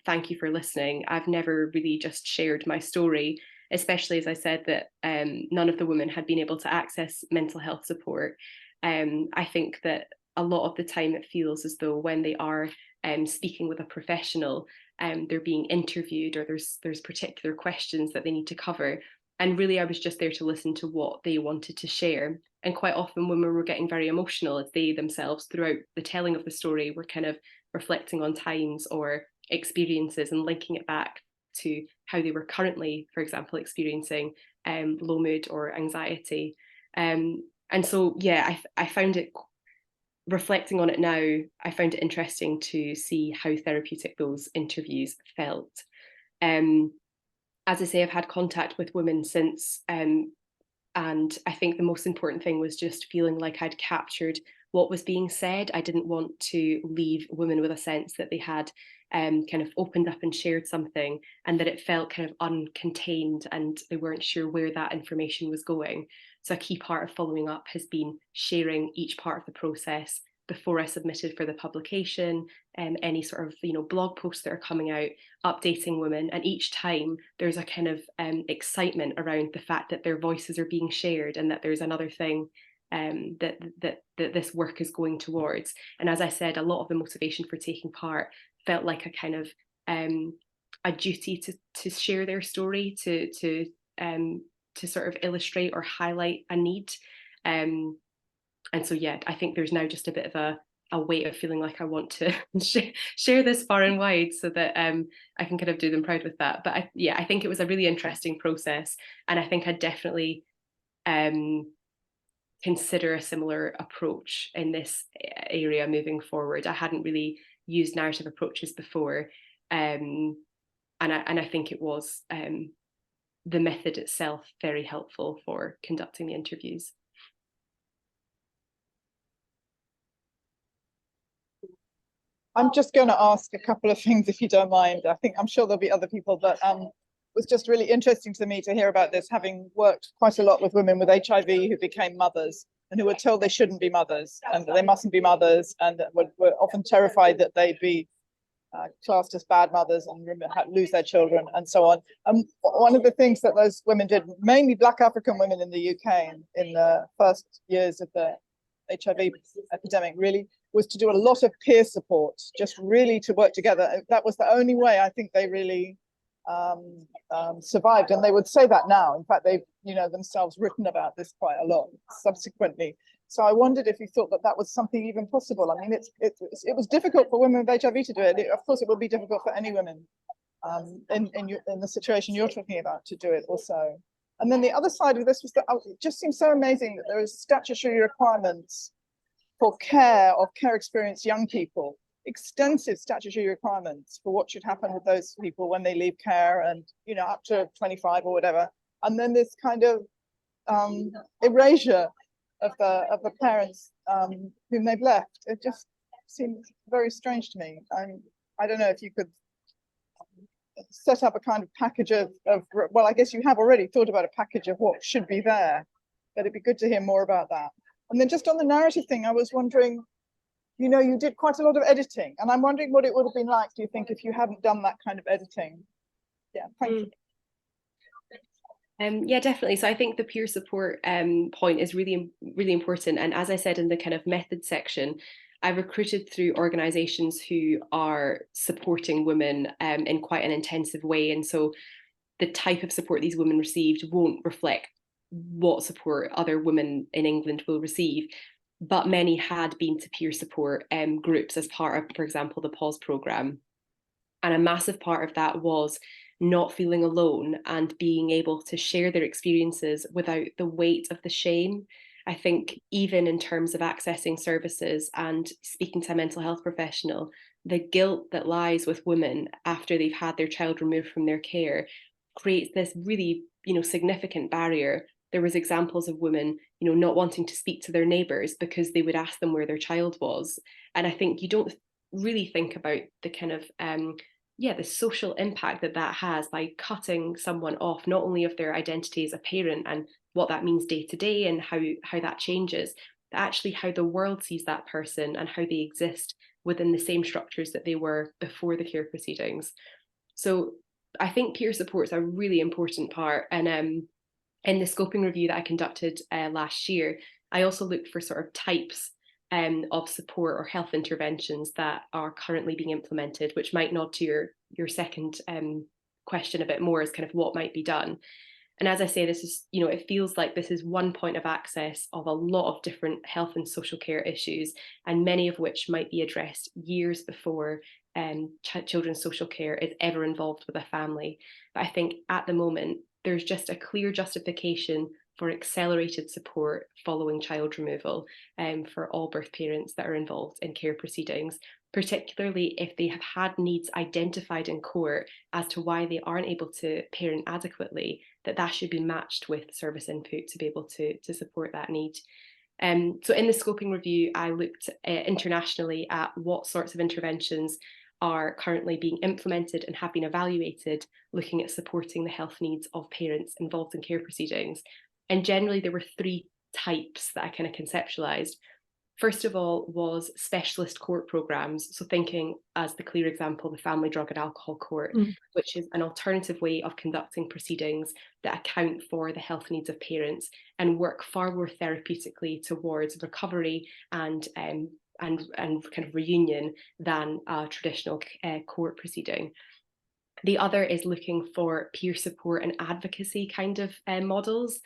thank you for listening. I've never really just shared my story, especially as I said that none of the women had been able to access mental health support. I think that a lot of the time it feels as though when they are speaking with a professional, they're being interviewed, or there's particular questions that they need to cover. And really, I was just there to listen to what they wanted to share. And quite often women were getting very emotional as they themselves, throughout the telling of the story, were kind of reflecting on times or experiences and linking it back to how they were currently, for example, experiencing low mood or anxiety. And so, yeah, I found it, reflecting on it now, I found it interesting to see how therapeutic those interviews felt. As I say, I've had contact with women since, and I think the most important thing was just feeling like I'd captured what was being said. I didn't want to leave women with a sense that they had kind of opened up and shared something, and that it felt kind of uncontained and they weren't sure where that information was going. So a key part of following up has been sharing each part of the process before I submitted for the publication, any sort of blog posts that are coming out, updating women, and each time there's a kind of excitement around the fact that their voices are being shared and that there's another thing that this work is going towards. And as I said, a lot of the motivation for taking part felt like a kind of a duty to share their story, to sort of illustrate or highlight a need. And so, yeah, I think there's now just a bit of a weight of feeling like I want to share this far and wide so that I can kind of do them proud with that. But I think it was a really interesting process, and I think I'd definitely consider a similar approach in this area moving forward. I hadn't really used narrative approaches before, and I think it was the method itself very helpful for conducting the interviews. I'm just going to ask a couple of things, if you don't mind. I'm sure there'll be other people, but it was just really interesting to me to hear about this, having worked quite a lot with women with HIV who became mothers and who were told they shouldn't be mothers and that they mustn't be mothers, and were often terrified that they'd be classed as bad mothers and lose their children and so on. One of the things that those women did, mainly Black African women in the UK in the first years of the HIV epidemic, really was to do a lot of peer support, just really to work together. That was the only way I think they really survived, and they would say that now. In fact, they've themselves written about this quite a lot subsequently. So I wondered if you thought that that was something even possible. I mean, it was difficult for women with HIV to do it. Of course, it will be difficult for any women in the situation you're talking about to do it also. And then the other side of this was that it just seems so amazing that there is statutory requirements for care of care experienced young people, extensive statutory requirements for what should happen with those people when they leave care, and up to 25 or whatever. And then this kind of erasure of the parents whom they've left. It just seems very strange to me. I don't know if you could set up a kind of package of well, I guess you have already thought about a package of what should be there, but it'd be good to hear more about that. And then just on the narrative thing, I was wondering, you did quite a lot of editing, and I'm wondering what it would have been like, do you think, if you hadn't done that kind of editing? Yeah, thank you. Yeah, definitely. So I think the peer support point is really, really important. And as I said in the kind of method section, I recruited through organisations who are supporting women in quite an intensive way. And so the type of support these women received won't reflect what support other women in England will receive. But many had been to peer support groups as part of, for example, the PAUSE programme. And a massive part of that was not feeling alone and being able to share their experiences without the weight of the shame. I think even in terms of accessing services and speaking to a mental health professional, the guilt that lies with women after they've had their child removed from their care creates this really, significant barrier. There was examples of women, not wanting to speak to their neighbours because they would ask them where their child was. And I think you don't really think about the kind of the social impact that has by cutting someone off, not only of their identity as a parent and what that means day to day and how that changes, but actually how the world sees that person and how they exist within the same structures that they were before the care proceedings. So I think peer support is a really important part. And in the scoping review that I conducted last year, I also looked for sort of types of support or health interventions that are currently being implemented, which might nod to your second question a bit more, as kind of what might be done. And as I say, this is, it feels like this is one point of access of a lot of different health and social care issues, and many of which might be addressed years before children's social care is ever involved with a family. But I think at the moment, there's just a clear justification for accelerated support following child removal for all birth parents that are involved in care proceedings, particularly if they have had needs identified in court as to why they aren't able to parent adequately, that should be matched with service input to be able to support that need. So in the scoping review, I looked internationally at what sorts of interventions are currently being implemented and have been evaluated, looking at supporting the health needs of parents involved in care proceedings. And generally, there were three types that I kind of conceptualized. first of all was specialist court programmes. So thinking, as the clear example, the Family Drug and Alcohol Court, which is an alternative way of conducting proceedings that account for the health needs of parents and work far more therapeutically towards recovery and kind of reunion than a traditional court proceeding. The other is looking for peer support and advocacy kind of models.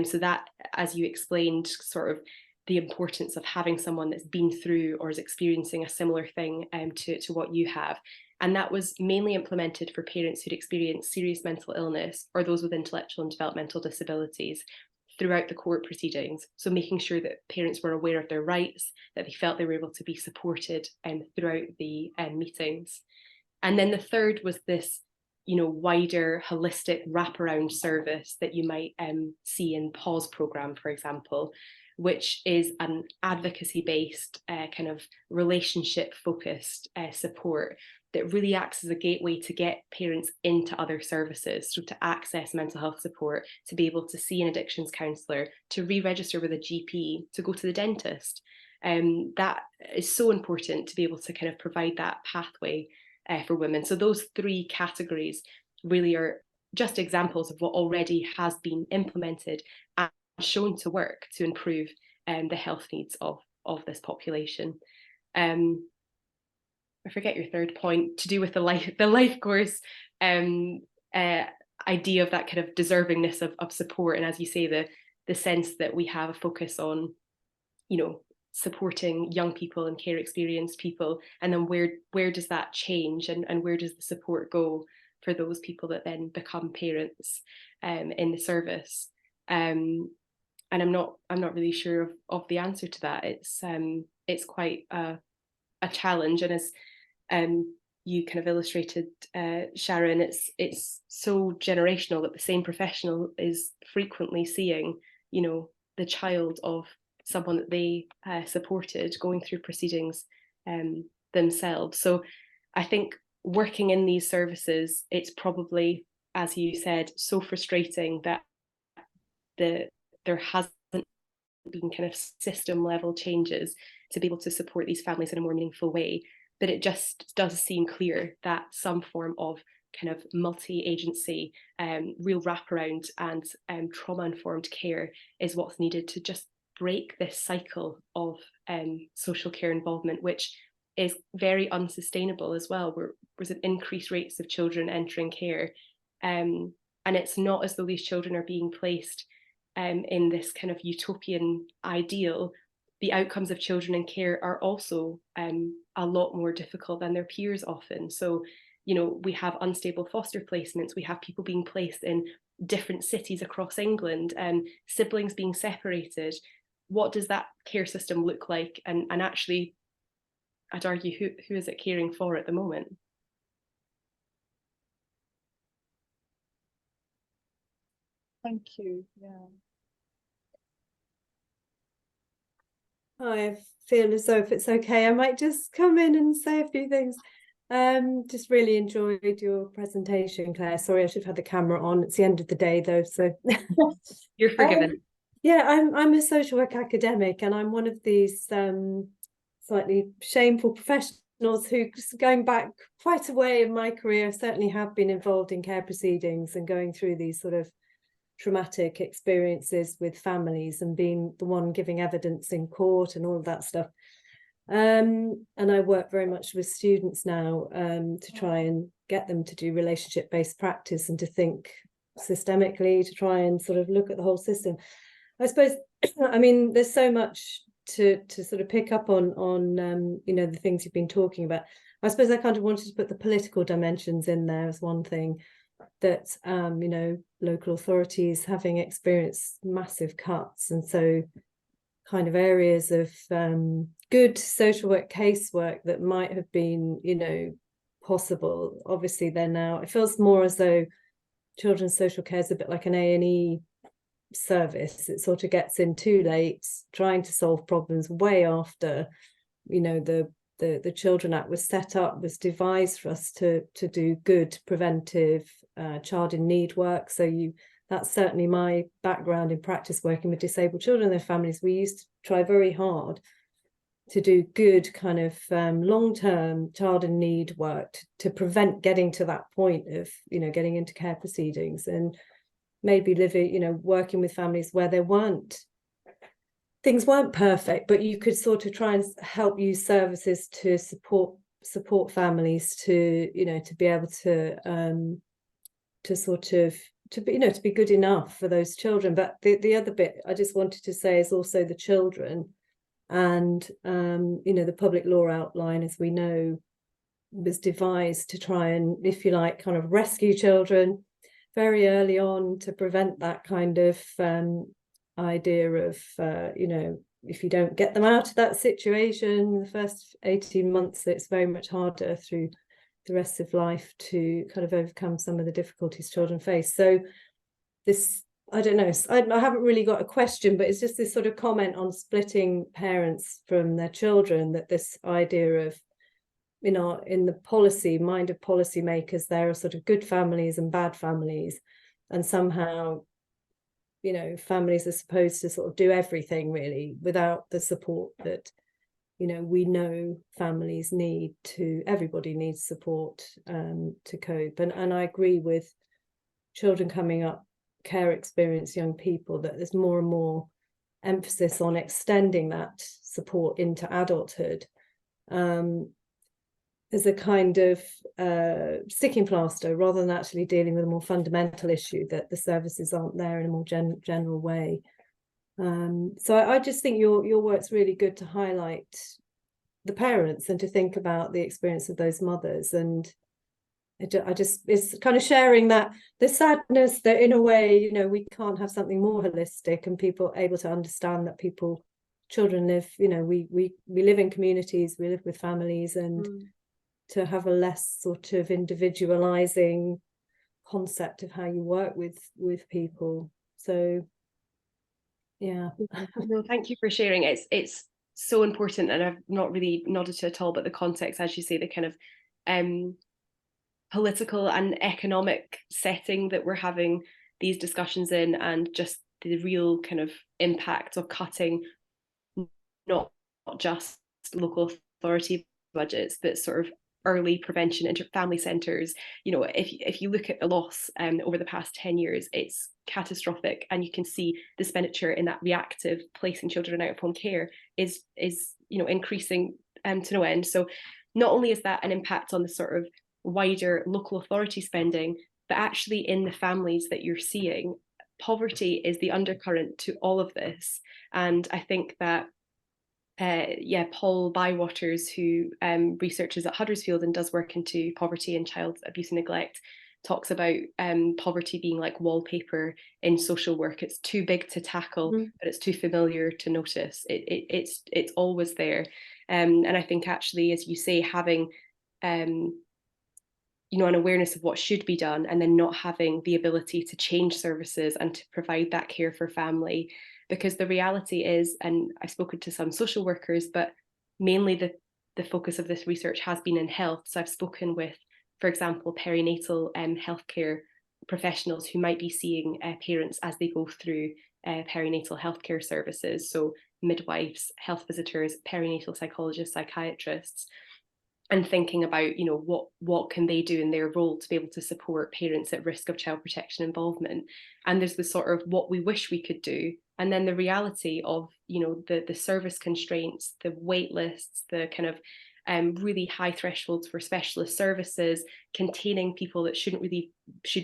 So that, as you explained, sort of the importance of having someone that's been through or is experiencing a similar thing to what you have. And that was mainly implemented for parents who'd experienced serious mental illness or those with intellectual and developmental disabilities throughout the court proceedings. So making sure that parents were aware of their rights, that they felt they were able to be supported throughout the meetings. And then the third was this, wider holistic wraparound service that you might see in PAUSE programme, for example, which is an advocacy-based kind of relationship-focused support that really acts as a gateway to get parents into other services, so to access mental health support, to be able to see an addictions counsellor, to re-register with a GP, to go to the dentist. That is so important to be able to kind of provide that pathway for women. So those three categories really are just examples of what already has been implemented and shown to work to improve the health needs of this population. I forget your third point, to do with the life course idea of that kind of deservingness of support, and as you say, the sense that we have a focus on, supporting young people and care experienced people, and then where does that change, and where does the support go for those people that then become parents in the service. And I'm not really sure of the answer to that. It's quite a challenge, and as you kind of illustrated, Sharon, it's so generational that the same professional is frequently seeing, the child of someone that they supported going through proceedings themselves. So I think working in these services, it's probably, as you said, so frustrating that there hasn't been kind of system level changes to be able to support these families in a more meaningful way. But it just does seem clear that some form of kind of multi-agency, real wraparound and trauma-informed care is what's needed to just break this cycle of social care involvement, which is very unsustainable as well. There's an increased rates of children entering care, and it's not as though these children are being placed in this kind of utopian ideal. The outcomes of children in care are also a lot more difficult than their peers often. So, we have unstable foster placements, we have people being placed in different cities across England, and siblings being separated. What does that care system look like? And actually, I'd argue, who is it caring for at the moment? Thank you. Yeah. I feel as though, if it's okay, I might just come in and say a few things. Just really enjoyed your presentation, Claire. Sorry, I should have had the camera on. It's the end of the day though, so You're forgiven. Yeah, I'm a social work academic, and I'm one of these slightly shameful professionals who, going back quite a way in my career, certainly have been involved in care proceedings and going through these sort of traumatic experiences with families and being the one giving evidence in court and all of that stuff. And I work very much with students now to try and get them to do relationship-based practice and to think systemically, to try and sort of look at the whole system. I suppose, I mean, there's so much to sort of pick up on the things you've been talking about. I suppose I kind of wanted to put the political dimensions in there as one thing, that local authorities having experienced massive cuts, and so kind of areas of good social work casework that might have been possible, obviously they're now, it feels more as though children's social care is a bit like an A&E service. It sort of gets in too late, trying to solve problems way after the Children Act was set up, was devised for us to do good preventive child in need work. So that's certainly my background in practice, working with disabled children and their families. We used to try very hard to do good kind of long-term child in need work to prevent getting to that point of, you know, getting into care proceedings, and maybe living, you know, working with families where things weren't perfect, but you could sort of try and help use services to support families to, you know, to be able to sort of to be, you know, to be good enough for those children. But the other bit I just wanted to say is also the children. And you know, the public law outline, as we know, was devised to try and, if you like, kind of rescue children very early on to prevent that kind of idea of you know, if you don't get them out of that situation the first 18 months, it's very much harder through the rest of life to kind of overcome some of the difficulties children face. So this, I don't know, I haven't really got a question, but it's just this sort of comment on splitting parents from their children, that this idea of, you know, in the policy mind of policymakers, there are sort of good families and bad families, and somehow, you know, families are supposed to sort of do everything really without the support that, you know, we know families need to, everybody needs support to cope. And I agree with children coming up, care experience, young people, that there's more and more emphasis on extending that support into adulthood. There's a kind of sticking plaster rather than actually dealing with a more fundamental issue, that the services aren't there in a more general way. So I just think your work's really good to highlight the parents and to think about the experience of those mothers. And I just, it's kind of sharing that the sadness that in a way, you know, we can't have something more holistic, and people able to understand that children live, you know, we live in communities, we live with families, and to have a less sort of individualizing concept of how you work with people. So yeah. No, thank you for sharing. It's so important, and I've not really nodded to at all, but the context, as you say, the kind of political and economic setting that we're having these discussions in, and just the real kind of impact of cutting not just local authority budgets, but sort of early prevention into family centres. You know, if you look at the loss over the past 10 years, it's catastrophic, and you can see the expenditure in that reactive placing children out of home care is you know, increasing to no end. So not only is that an impact on the sort of wider local authority spending, but actually in the families that you're seeing, poverty is the undercurrent to all of this. And I think that Paul Bywaters, who researches at Huddersfield and does work into poverty and child abuse and neglect, talks about poverty being like wallpaper in social work. It's too big to tackle, but it's too familiar to notice. It's always there. And I think actually, as you say, having you know, an awareness of what should be done, and then not having the ability to change services and to provide that care for family. Because the reality is, and I've spoken to some social workers, but mainly the focus of this research has been in health. So I've spoken with, for example, perinatal healthcare professionals who might be seeing parents as they go through perinatal healthcare services. So midwives, health visitors, perinatal psychologists, psychiatrists, and thinking about, you know, what can they do in their role to be able to support parents at risk of child protection involvement. And there's the sort of what we wish we could do, and then the reality of, you know, the service constraints, the wait lists, the kind of really high thresholds for specialist services, containing people that should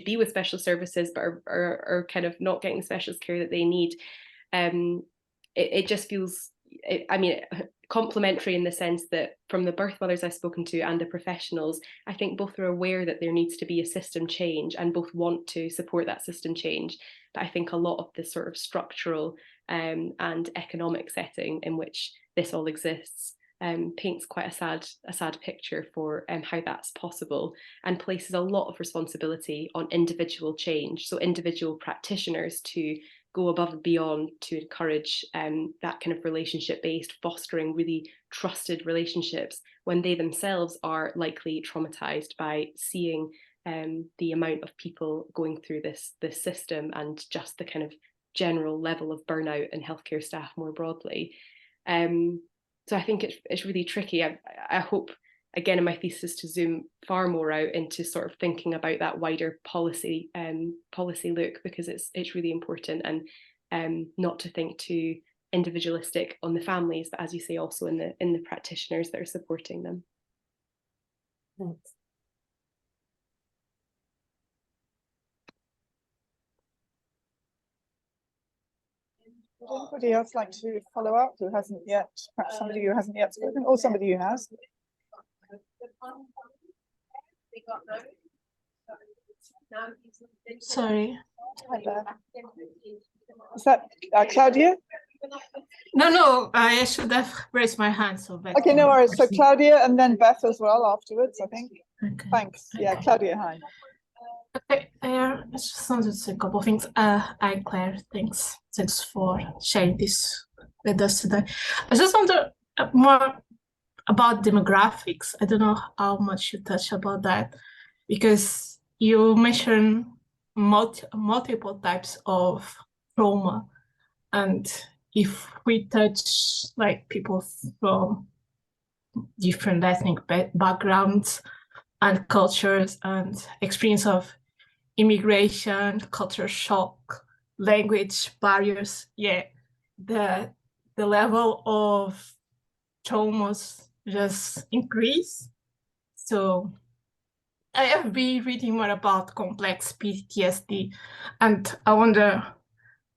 be with special services but are kind of not getting the specialist care that they need. It just feels, I mean, complementary in the sense that from the birth mothers I've spoken to and the professionals, I think both are aware that there needs to be a system change and both want to support that system change. But I think a lot of the sort of structural and economic setting in which this all exists paints quite a sad picture for how that's possible, and places a lot of responsibility on individual change. So individual practitioners to go above and beyond to encourage that kind of relationship-based, fostering really trusted relationships when they themselves are likely traumatized by seeing the amount of people going through this system, and just the kind of general level of burnout in healthcare staff more broadly. I think it's really tricky. I hope, again, in my thesis, to zoom far more out into sort of thinking about that wider policy look, because it's really important, and not to think too individualistic on the families, but as you say, also in the practitioners that are supporting them. Thanks. Would anybody else like to follow up who hasn't yet, perhaps somebody who hasn't yet spoken, or somebody who has? Sorry. Hi there. Is that Claudia? No, I should have raised my hand. So Beth Okay, can no worries. So proceed. Claudia and then Beth as well afterwards, I think. Okay. Thanks. Yeah, Claudia, hi. Okay, I just wanted to say a couple of things. Hi, Claire. Thanks for sharing this with us today. I just wonder more about demographics. I don't know how much you touch about that, because you mentioned multiple types of trauma, and if we touch like people from different ethnic backgrounds and cultures and experience of immigration, culture shock, language barriers, the level of traumas just increase. So I have been reading more about complex PTSD, and I wonder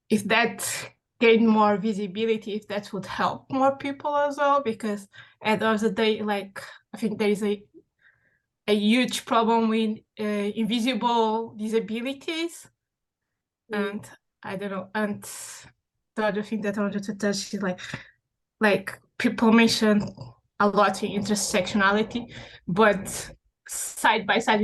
if that gained more visibility, if that would help more people as well, because at the end of the day, like, I think there is a huge problem with invisible disabilities. And I don't know, and the other thing that I wanted to touch is like people mention a lot in intersectionality, but side by side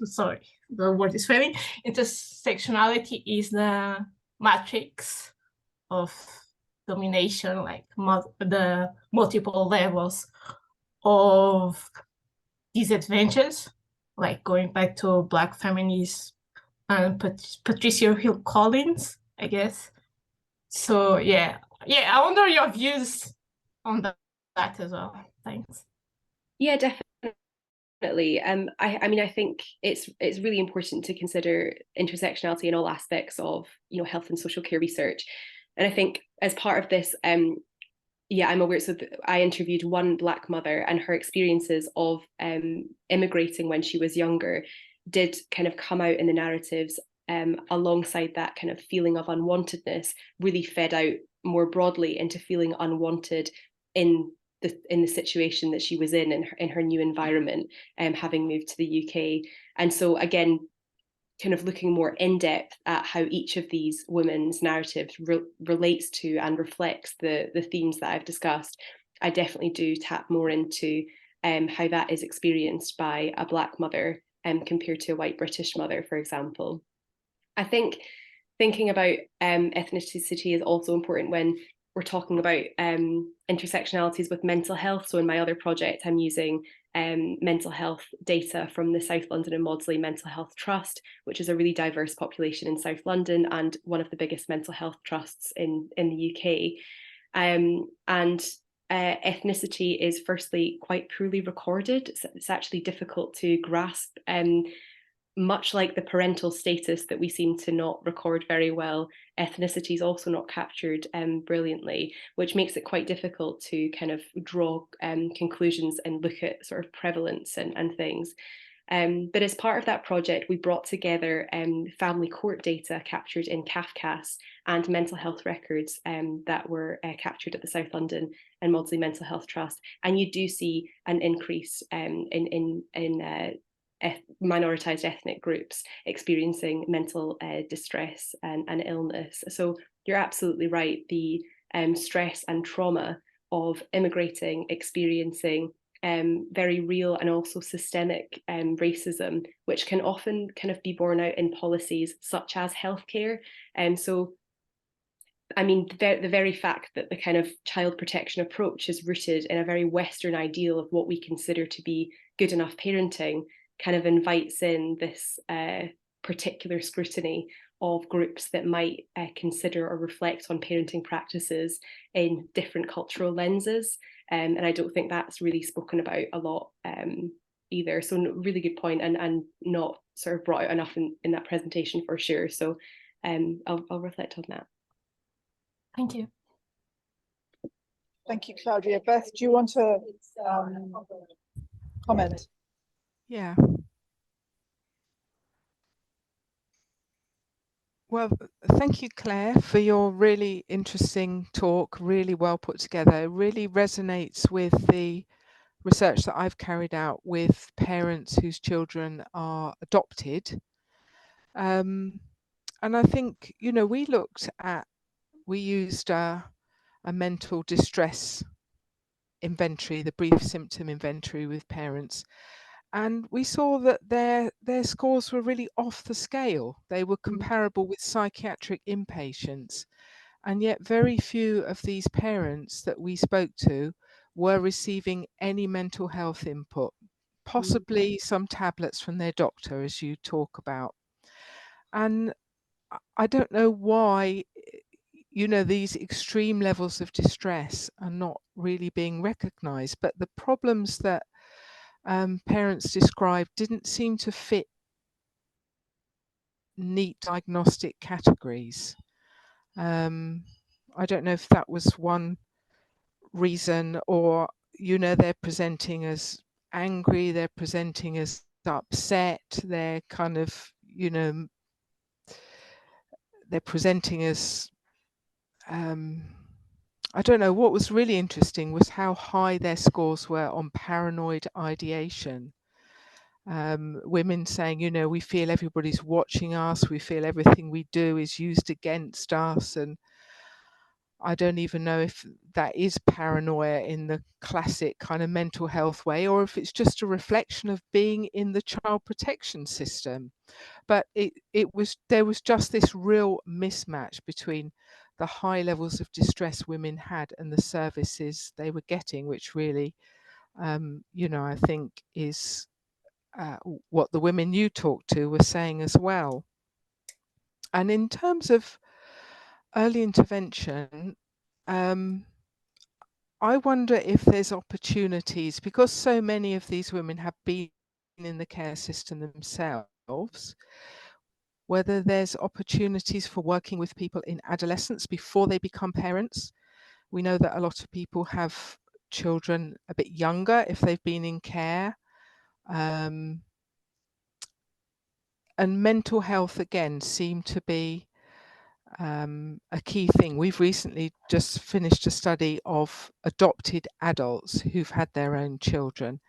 sorry, the word is failing. Intersectionality is the matrix of domination, like the multiple levels of disadvantages, like going back to Black feminists and Patricia Hill Collins, I guess. So yeah, I wonder your views on that as well. Thanks. Yeah, definitely. I mean, I think it's really important to consider intersectionality in all aspects of, you know, health and social care research. And I think as part of this, yeah, I'm aware. So I interviewed one Black mother, and her experiences of immigrating when she was younger did kind of come out in the narratives, alongside that kind of feeling of unwantedness, really fed out more broadly into feeling unwanted in the situation that she was in her new environment, having moved to the UK. And so again, kind of looking more in depth at how each of these women's narratives relates to and reflects the themes that I've discussed, I definitely do tap more into how that is experienced by a Black mother compared to a white British mother, for example. I think thinking about ethnicity is also important when we're talking about intersectionalities with mental health. So in my other project, I'm using mental health data from the South London and Maudsley Mental Health Trust, which is a really diverse population in South London and one of the biggest mental health trusts in the UK. And ethnicity is firstly quite poorly recorded. It's actually difficult to grasp, much like the parental status that we seem to not record very well. Ethnicity is also not captured brilliantly, which makes it quite difficult to kind of draw conclusions and look at sort of prevalence and things. But as part of that project, we brought together family court data captured in CAFCAS and mental health records that were captured at the South London and Maudsley Mental Health Trust. And you do see an increase in minoritized ethnic groups experiencing mental distress and illness. So you're absolutely right. The stress and trauma of immigrating, experiencing very real and also systemic racism, which can often kind of be borne out in policies such as healthcare. So I mean, the very fact that the kind of child protection approach is rooted in a very Western ideal of what we consider to be good enough parenting kind of invites in this particular scrutiny of groups that might consider or reflect on parenting practices in different cultural lenses. And I don't think that's really spoken about a lot either. So really good point, and not sort of brought out enough in that presentation for sure. So I'll reflect on that. Thank you. Thank you, Claudia. Beth, do you want to comment? Yeah. Well, thank you, Claire, for your really interesting talk, really well put together. It really resonates with the research that I've carried out with parents whose children are adopted. And I think, you know, we used a mental distress inventory, the brief symptom inventory with parents. And we saw that their scores were really off the scale. They were comparable with psychiatric inpatients. And yet very few of these parents that we spoke to were receiving any mental health input, possibly some tablets from their doctor, as you talk about. And I don't know why, you know, these extreme levels of distress are not really being recognized, but the problems that parents described didn't seem to fit neat diagnostic categories. I don't know if that was one reason, or, you know, they're presenting as angry, they're presenting as upset, they're kind of, you know, they're presenting as, I don't know. What was really interesting was how high their scores were on paranoid ideation. Women saying, you know, we feel everybody's watching us, we feel everything we do is used against us. And I don't even know if that is paranoia in the classic kind of mental health way, or if it's just a reflection of being in the child protection system. But there was just this real mismatch between the high levels of distress women had and the services they were getting, which really, you know, I think is what the women you talked to were saying as well. And in terms of early intervention, I wonder if there's opportunities, because so many of these women have been in the care system themselves, whether there's opportunities for working with people in adolescence before they become parents. We know that a lot of people have children a bit younger if they've been in care. And mental health, again, seemed to be a key thing. We've recently just finished a study of adopted adults who've had their own children,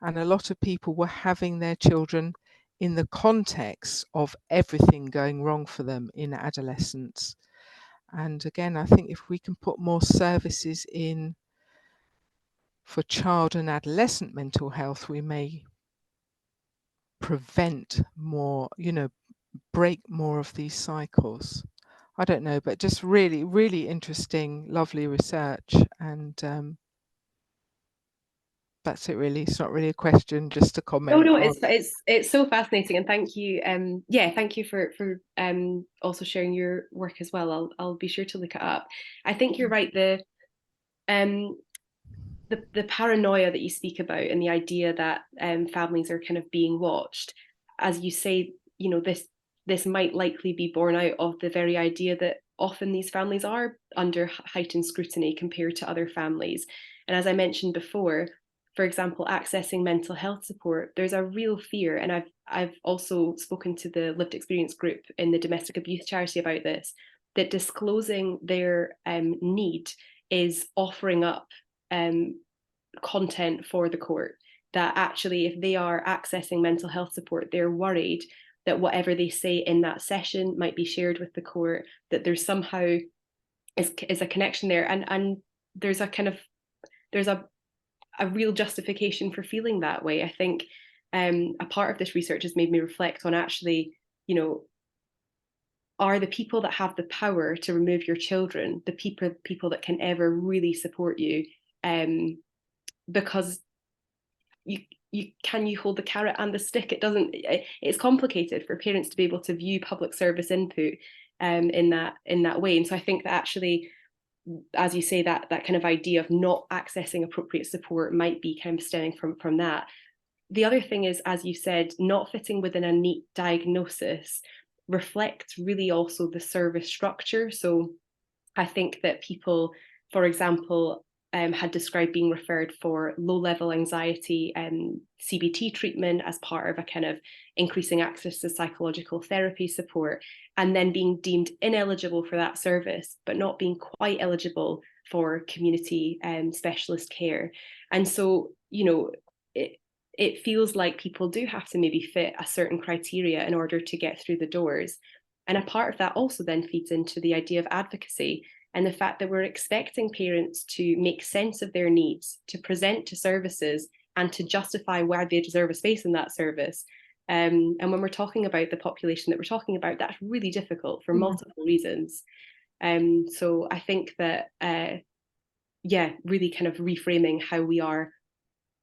and a lot of people were having their children in the context of everything going wrong for them in adolescence. And again, I think if we can put more services in for child and adolescent mental health, we may prevent more, you know, break more of these cycles. I don't know, but just really, really interesting, lovely research. And that's it really. It's not really a question, just a comment. No, it's so fascinating, and thank you. Yeah, thank you for also sharing your work as well. I'll be sure to look it up. I think you're right. The paranoia that you speak about, and the idea that families are kind of being watched, as you say, you know, this might likely be born out of the very idea that often these families are under heightened scrutiny compared to other families. And as I mentioned before, for example, accessing mental health support, there's a real fear, and I've also spoken to the lived experience group in the domestic abuse charity about this, that disclosing their need is offering up content for the court, that actually if they are accessing mental health support, they're worried that whatever they say in that session might be shared with the court, that there's somehow is a connection there, and there's a kind of a real justification for feeling that way. I think a part of this research has made me reflect on actually, you know, are the people that have the power to remove your children the people that can ever really support you? Because can you hold the carrot and the stick? It's complicated for parents to be able to view public service input in that way. And so I think that actually, as you say, that kind of idea of not accessing appropriate support might be kind of stemming from that. The other thing is, as you said, not fitting within a neat diagnosis reflects really also the service structure. So I think that people, for example, had described being referred for low-level anxiety and CBT treatment as part of a kind of increasing access to psychological therapy support, and then being deemed ineligible for that service, but not being quite eligible for community specialist care. And so, it feels like people do have to maybe fit a certain criteria in order to get through the doors. And a part of that also then feeds into the idea of advocacy and the fact that we're expecting parents to make sense of their needs, to present to services, and to justify why they deserve a space in that service. And when we're talking about the population that we're talking about, that's really difficult for multiple reasons. So I think that, really kind of reframing how we are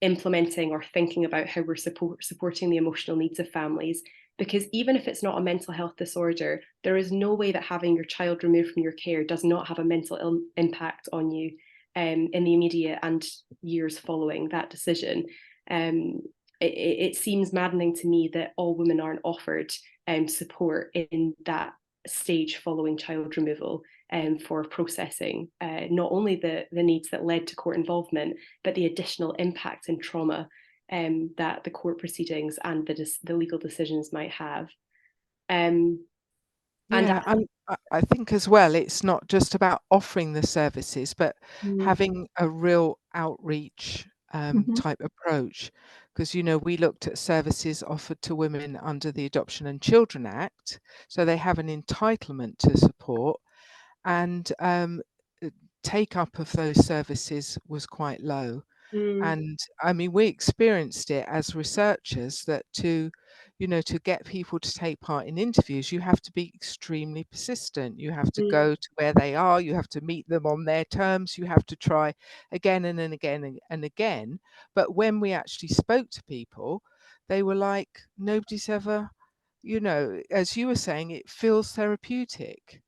implementing or thinking about how we're supporting the emotional needs of families. Because even if it's not a mental health disorder, there is no way that having your child removed from your care does not have a mental impact on you in the immediate and years following that decision. It seems maddening to me that all women aren't offered support in that stage following child removal for processing not only the needs that led to court involvement, but the additional impact and trauma that the court proceedings and the legal decisions might have. And I think as well, it's not just about offering the services, but having a real outreach type approach. Because, we looked at services offered to women under the Adoption and Children Act, so they have an entitlement to support, and take up of those services was quite low. And I mean, we experienced it as researchers that to get people to take part in interviews, you have to be extremely persistent. You have to go to where they are, you have to meet them on their terms, you have to try again and again and again. But when we actually spoke to people, they were like, nobody's ever, as you were saying, it feels therapeutic.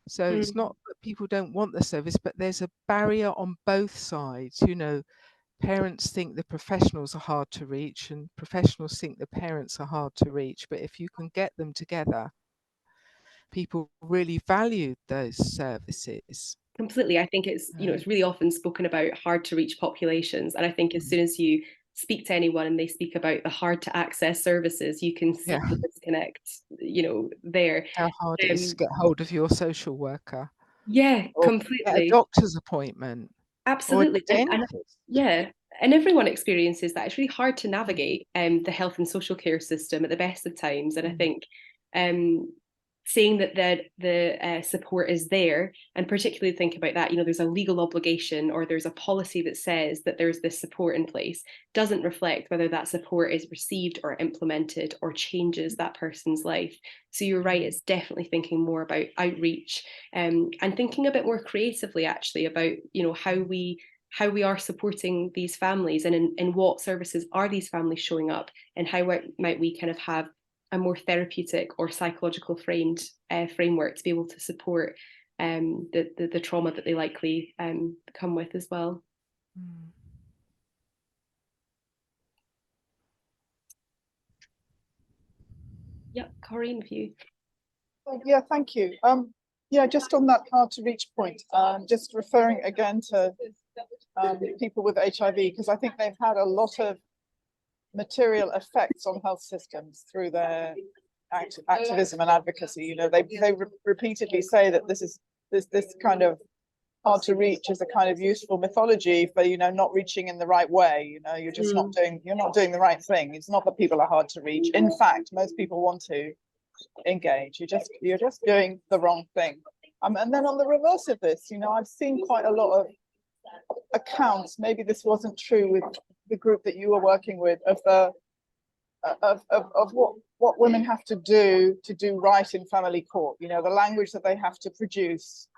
So it's not that people don't want the service, but there's a barrier on both sides. Parents think the professionals are hard to reach, and professionals think the parents are hard to reach. But if you can get them together, people really value those services. Completely. I think it's really often spoken about hard to reach populations. And I think as soon as you speak to anyone and they speak about the hard to access services, you can see the disconnect, there. How hard it is to get hold of your social worker. Yeah, or completely. Get a doctor's appointment. Absolutely. And everyone experiences that. It's really hard to navigate the health and social care system at the best of times. And I think saying that the support is there, and particularly think about that, there's a legal obligation or there's a policy that says that there's this support in place, doesn't reflect whether that support is received or implemented or changes that person's life. So you're right, it's definitely thinking more about outreach and thinking a bit more creatively actually about how we are supporting these families, and in what services are these families showing up, and how might we kind of have a more therapeutic or psychological framework to be able to support the trauma that they likely come with as well. Yep, Corinne, with you. Yeah, thank you. Just on that hard to reach point, just referring again to people with HIV, because I think they've had a lot of material effects on health systems through their activism and advocacy. They repeatedly say that this kind of hard to reach is a kind of useful mythology for not reaching in the right way. You're just not doing the right thing. It's not that people are hard to reach. In fact, most people want to engage. You're just doing the wrong thing. And then on the reverse of this, I've seen quite a lot of accounts. Maybe this wasn't true with the group that you were working with, of what women have to do right in family court. The language that they have to produce,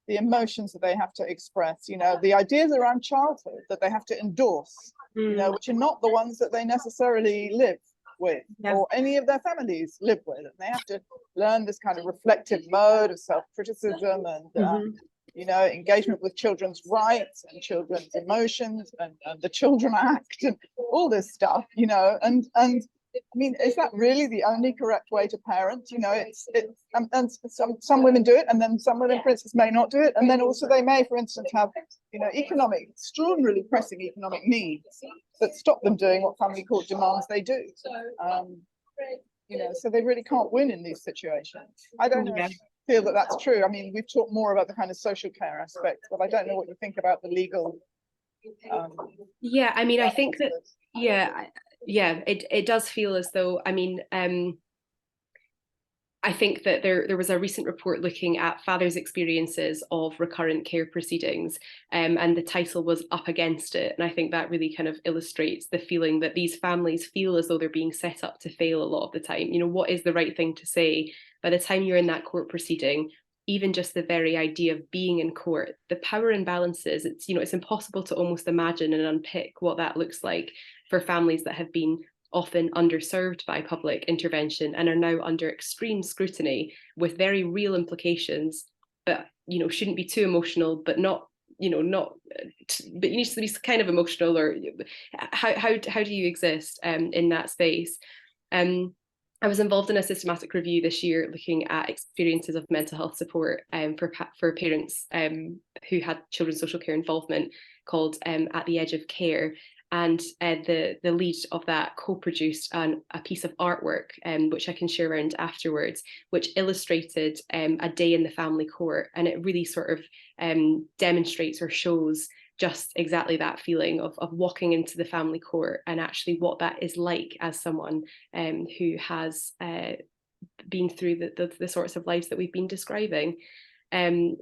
the emotions that they have to express, you know, the ideas around childhood that they have to endorse, you know, which are not the ones that they necessarily live with or any of their families live with. And they have to learn this kind of reflective mode of self-criticism and you know, engagement with children's rights and children's emotions and the Children Act and all this stuff, you know, and I mean, is that really the only correct way to parent? You know, and some women do it, and then some women, for instance, may not do it, and then also they may, for instance, have, you know, extraordinarily pressing economic needs that stop them doing what family court demands they do. You know, so they really can't win in these situations. I don't know if you feel that that's true. I mean, we've talked more about the kind of social care aspect, but I don't know what you think about the legal. Yeah, I mean, I think that, it does feel as though, I mean, I think that there was a recent report looking at fathers' experiences of recurrent care proceedings, and the title was Up Against It. And I think that really kind of illustrates the feeling that these families feel as though they're being set up to fail a lot of the time. You know, what is the right thing to say? By the time you're in that court proceeding, even just the very idea of being in court, the power imbalances, it's, you know, it's impossible to almost imagine and unpick what that looks like for families that have been often underserved by public intervention and are now under extreme scrutiny with very real implications, but, you know, shouldn't be too emotional, but not, you know, but you need to be kind of emotional, or how do you exist in that space? I was involved in a systematic review this year looking at experiences of mental health support for parents who had children's social care involvement, called At the Edge of Care. And the lead of that co-produced a piece of artwork, which I can share around afterwards, which illustrated a day in the family court. And it really sort of demonstrates or shows just exactly that feeling of walking into the family court and actually what that is like as someone who has been through the sorts of lives that we've been describing. And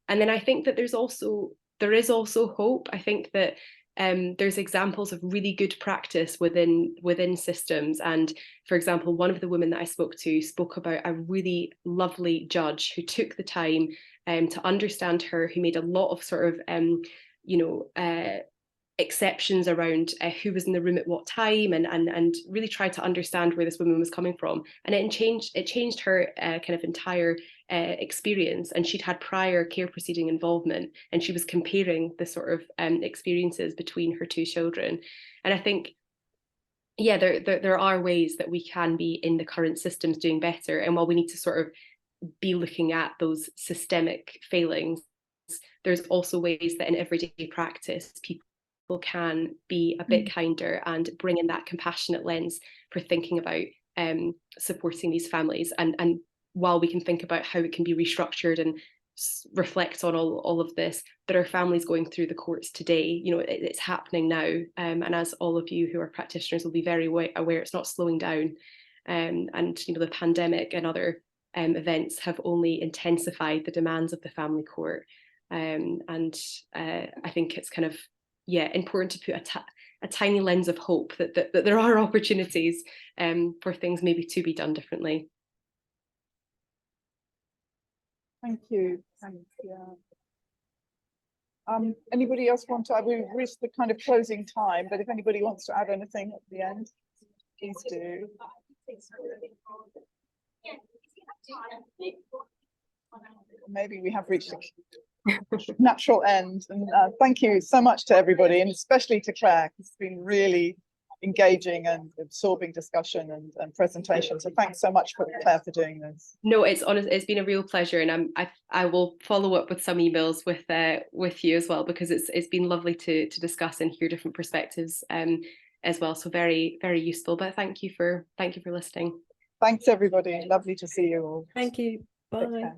then I think that there is also hope. I think that there's examples of really good practice within systems. And for example, one of the women that I spoke to spoke about a really lovely judge who took the time to understand her, who made a lot of sort of exceptions around who was in the room at what time, and really tried to understand where this woman was coming from. And it changed her kind of entire experience. And she'd had prior care proceeding involvement, and she was comparing the sort of experiences between her two children. And I think, yeah, there are ways that we can be in the current systems doing better. And while we need to sort of be looking at those systemic failings, there's also ways that in everyday practice people can be a bit kinder and bring in that compassionate lens for thinking about supporting these families. And while we can think about how it can be restructured and reflect on all of this, there are families going through the courts today. You know, it's happening now, and as all of you who are practitioners will be very aware, it's not slowing down. And you know, the pandemic and other events have only intensified the demands of the family court. And I think it's kind of, important to put a tiny lens of hope that there are opportunities for things maybe to be done differently. Thank you. Anybody else want to? We've reached the kind of closing time, but if anybody wants to add anything at the end, please do. Maybe we have reached a natural end, and thank you so much to everybody, and especially to Claire. It's been really engaging and absorbing discussion and presentation, so thanks so much for Claire for doing this. No, it's been a real pleasure, and I will follow up with some emails with you as well, because it's been lovely to discuss and hear different perspectives as well, so very, very useful. But thank you for listening. Thanks everybody, lovely to see you all. Thank you. Bye. Bye.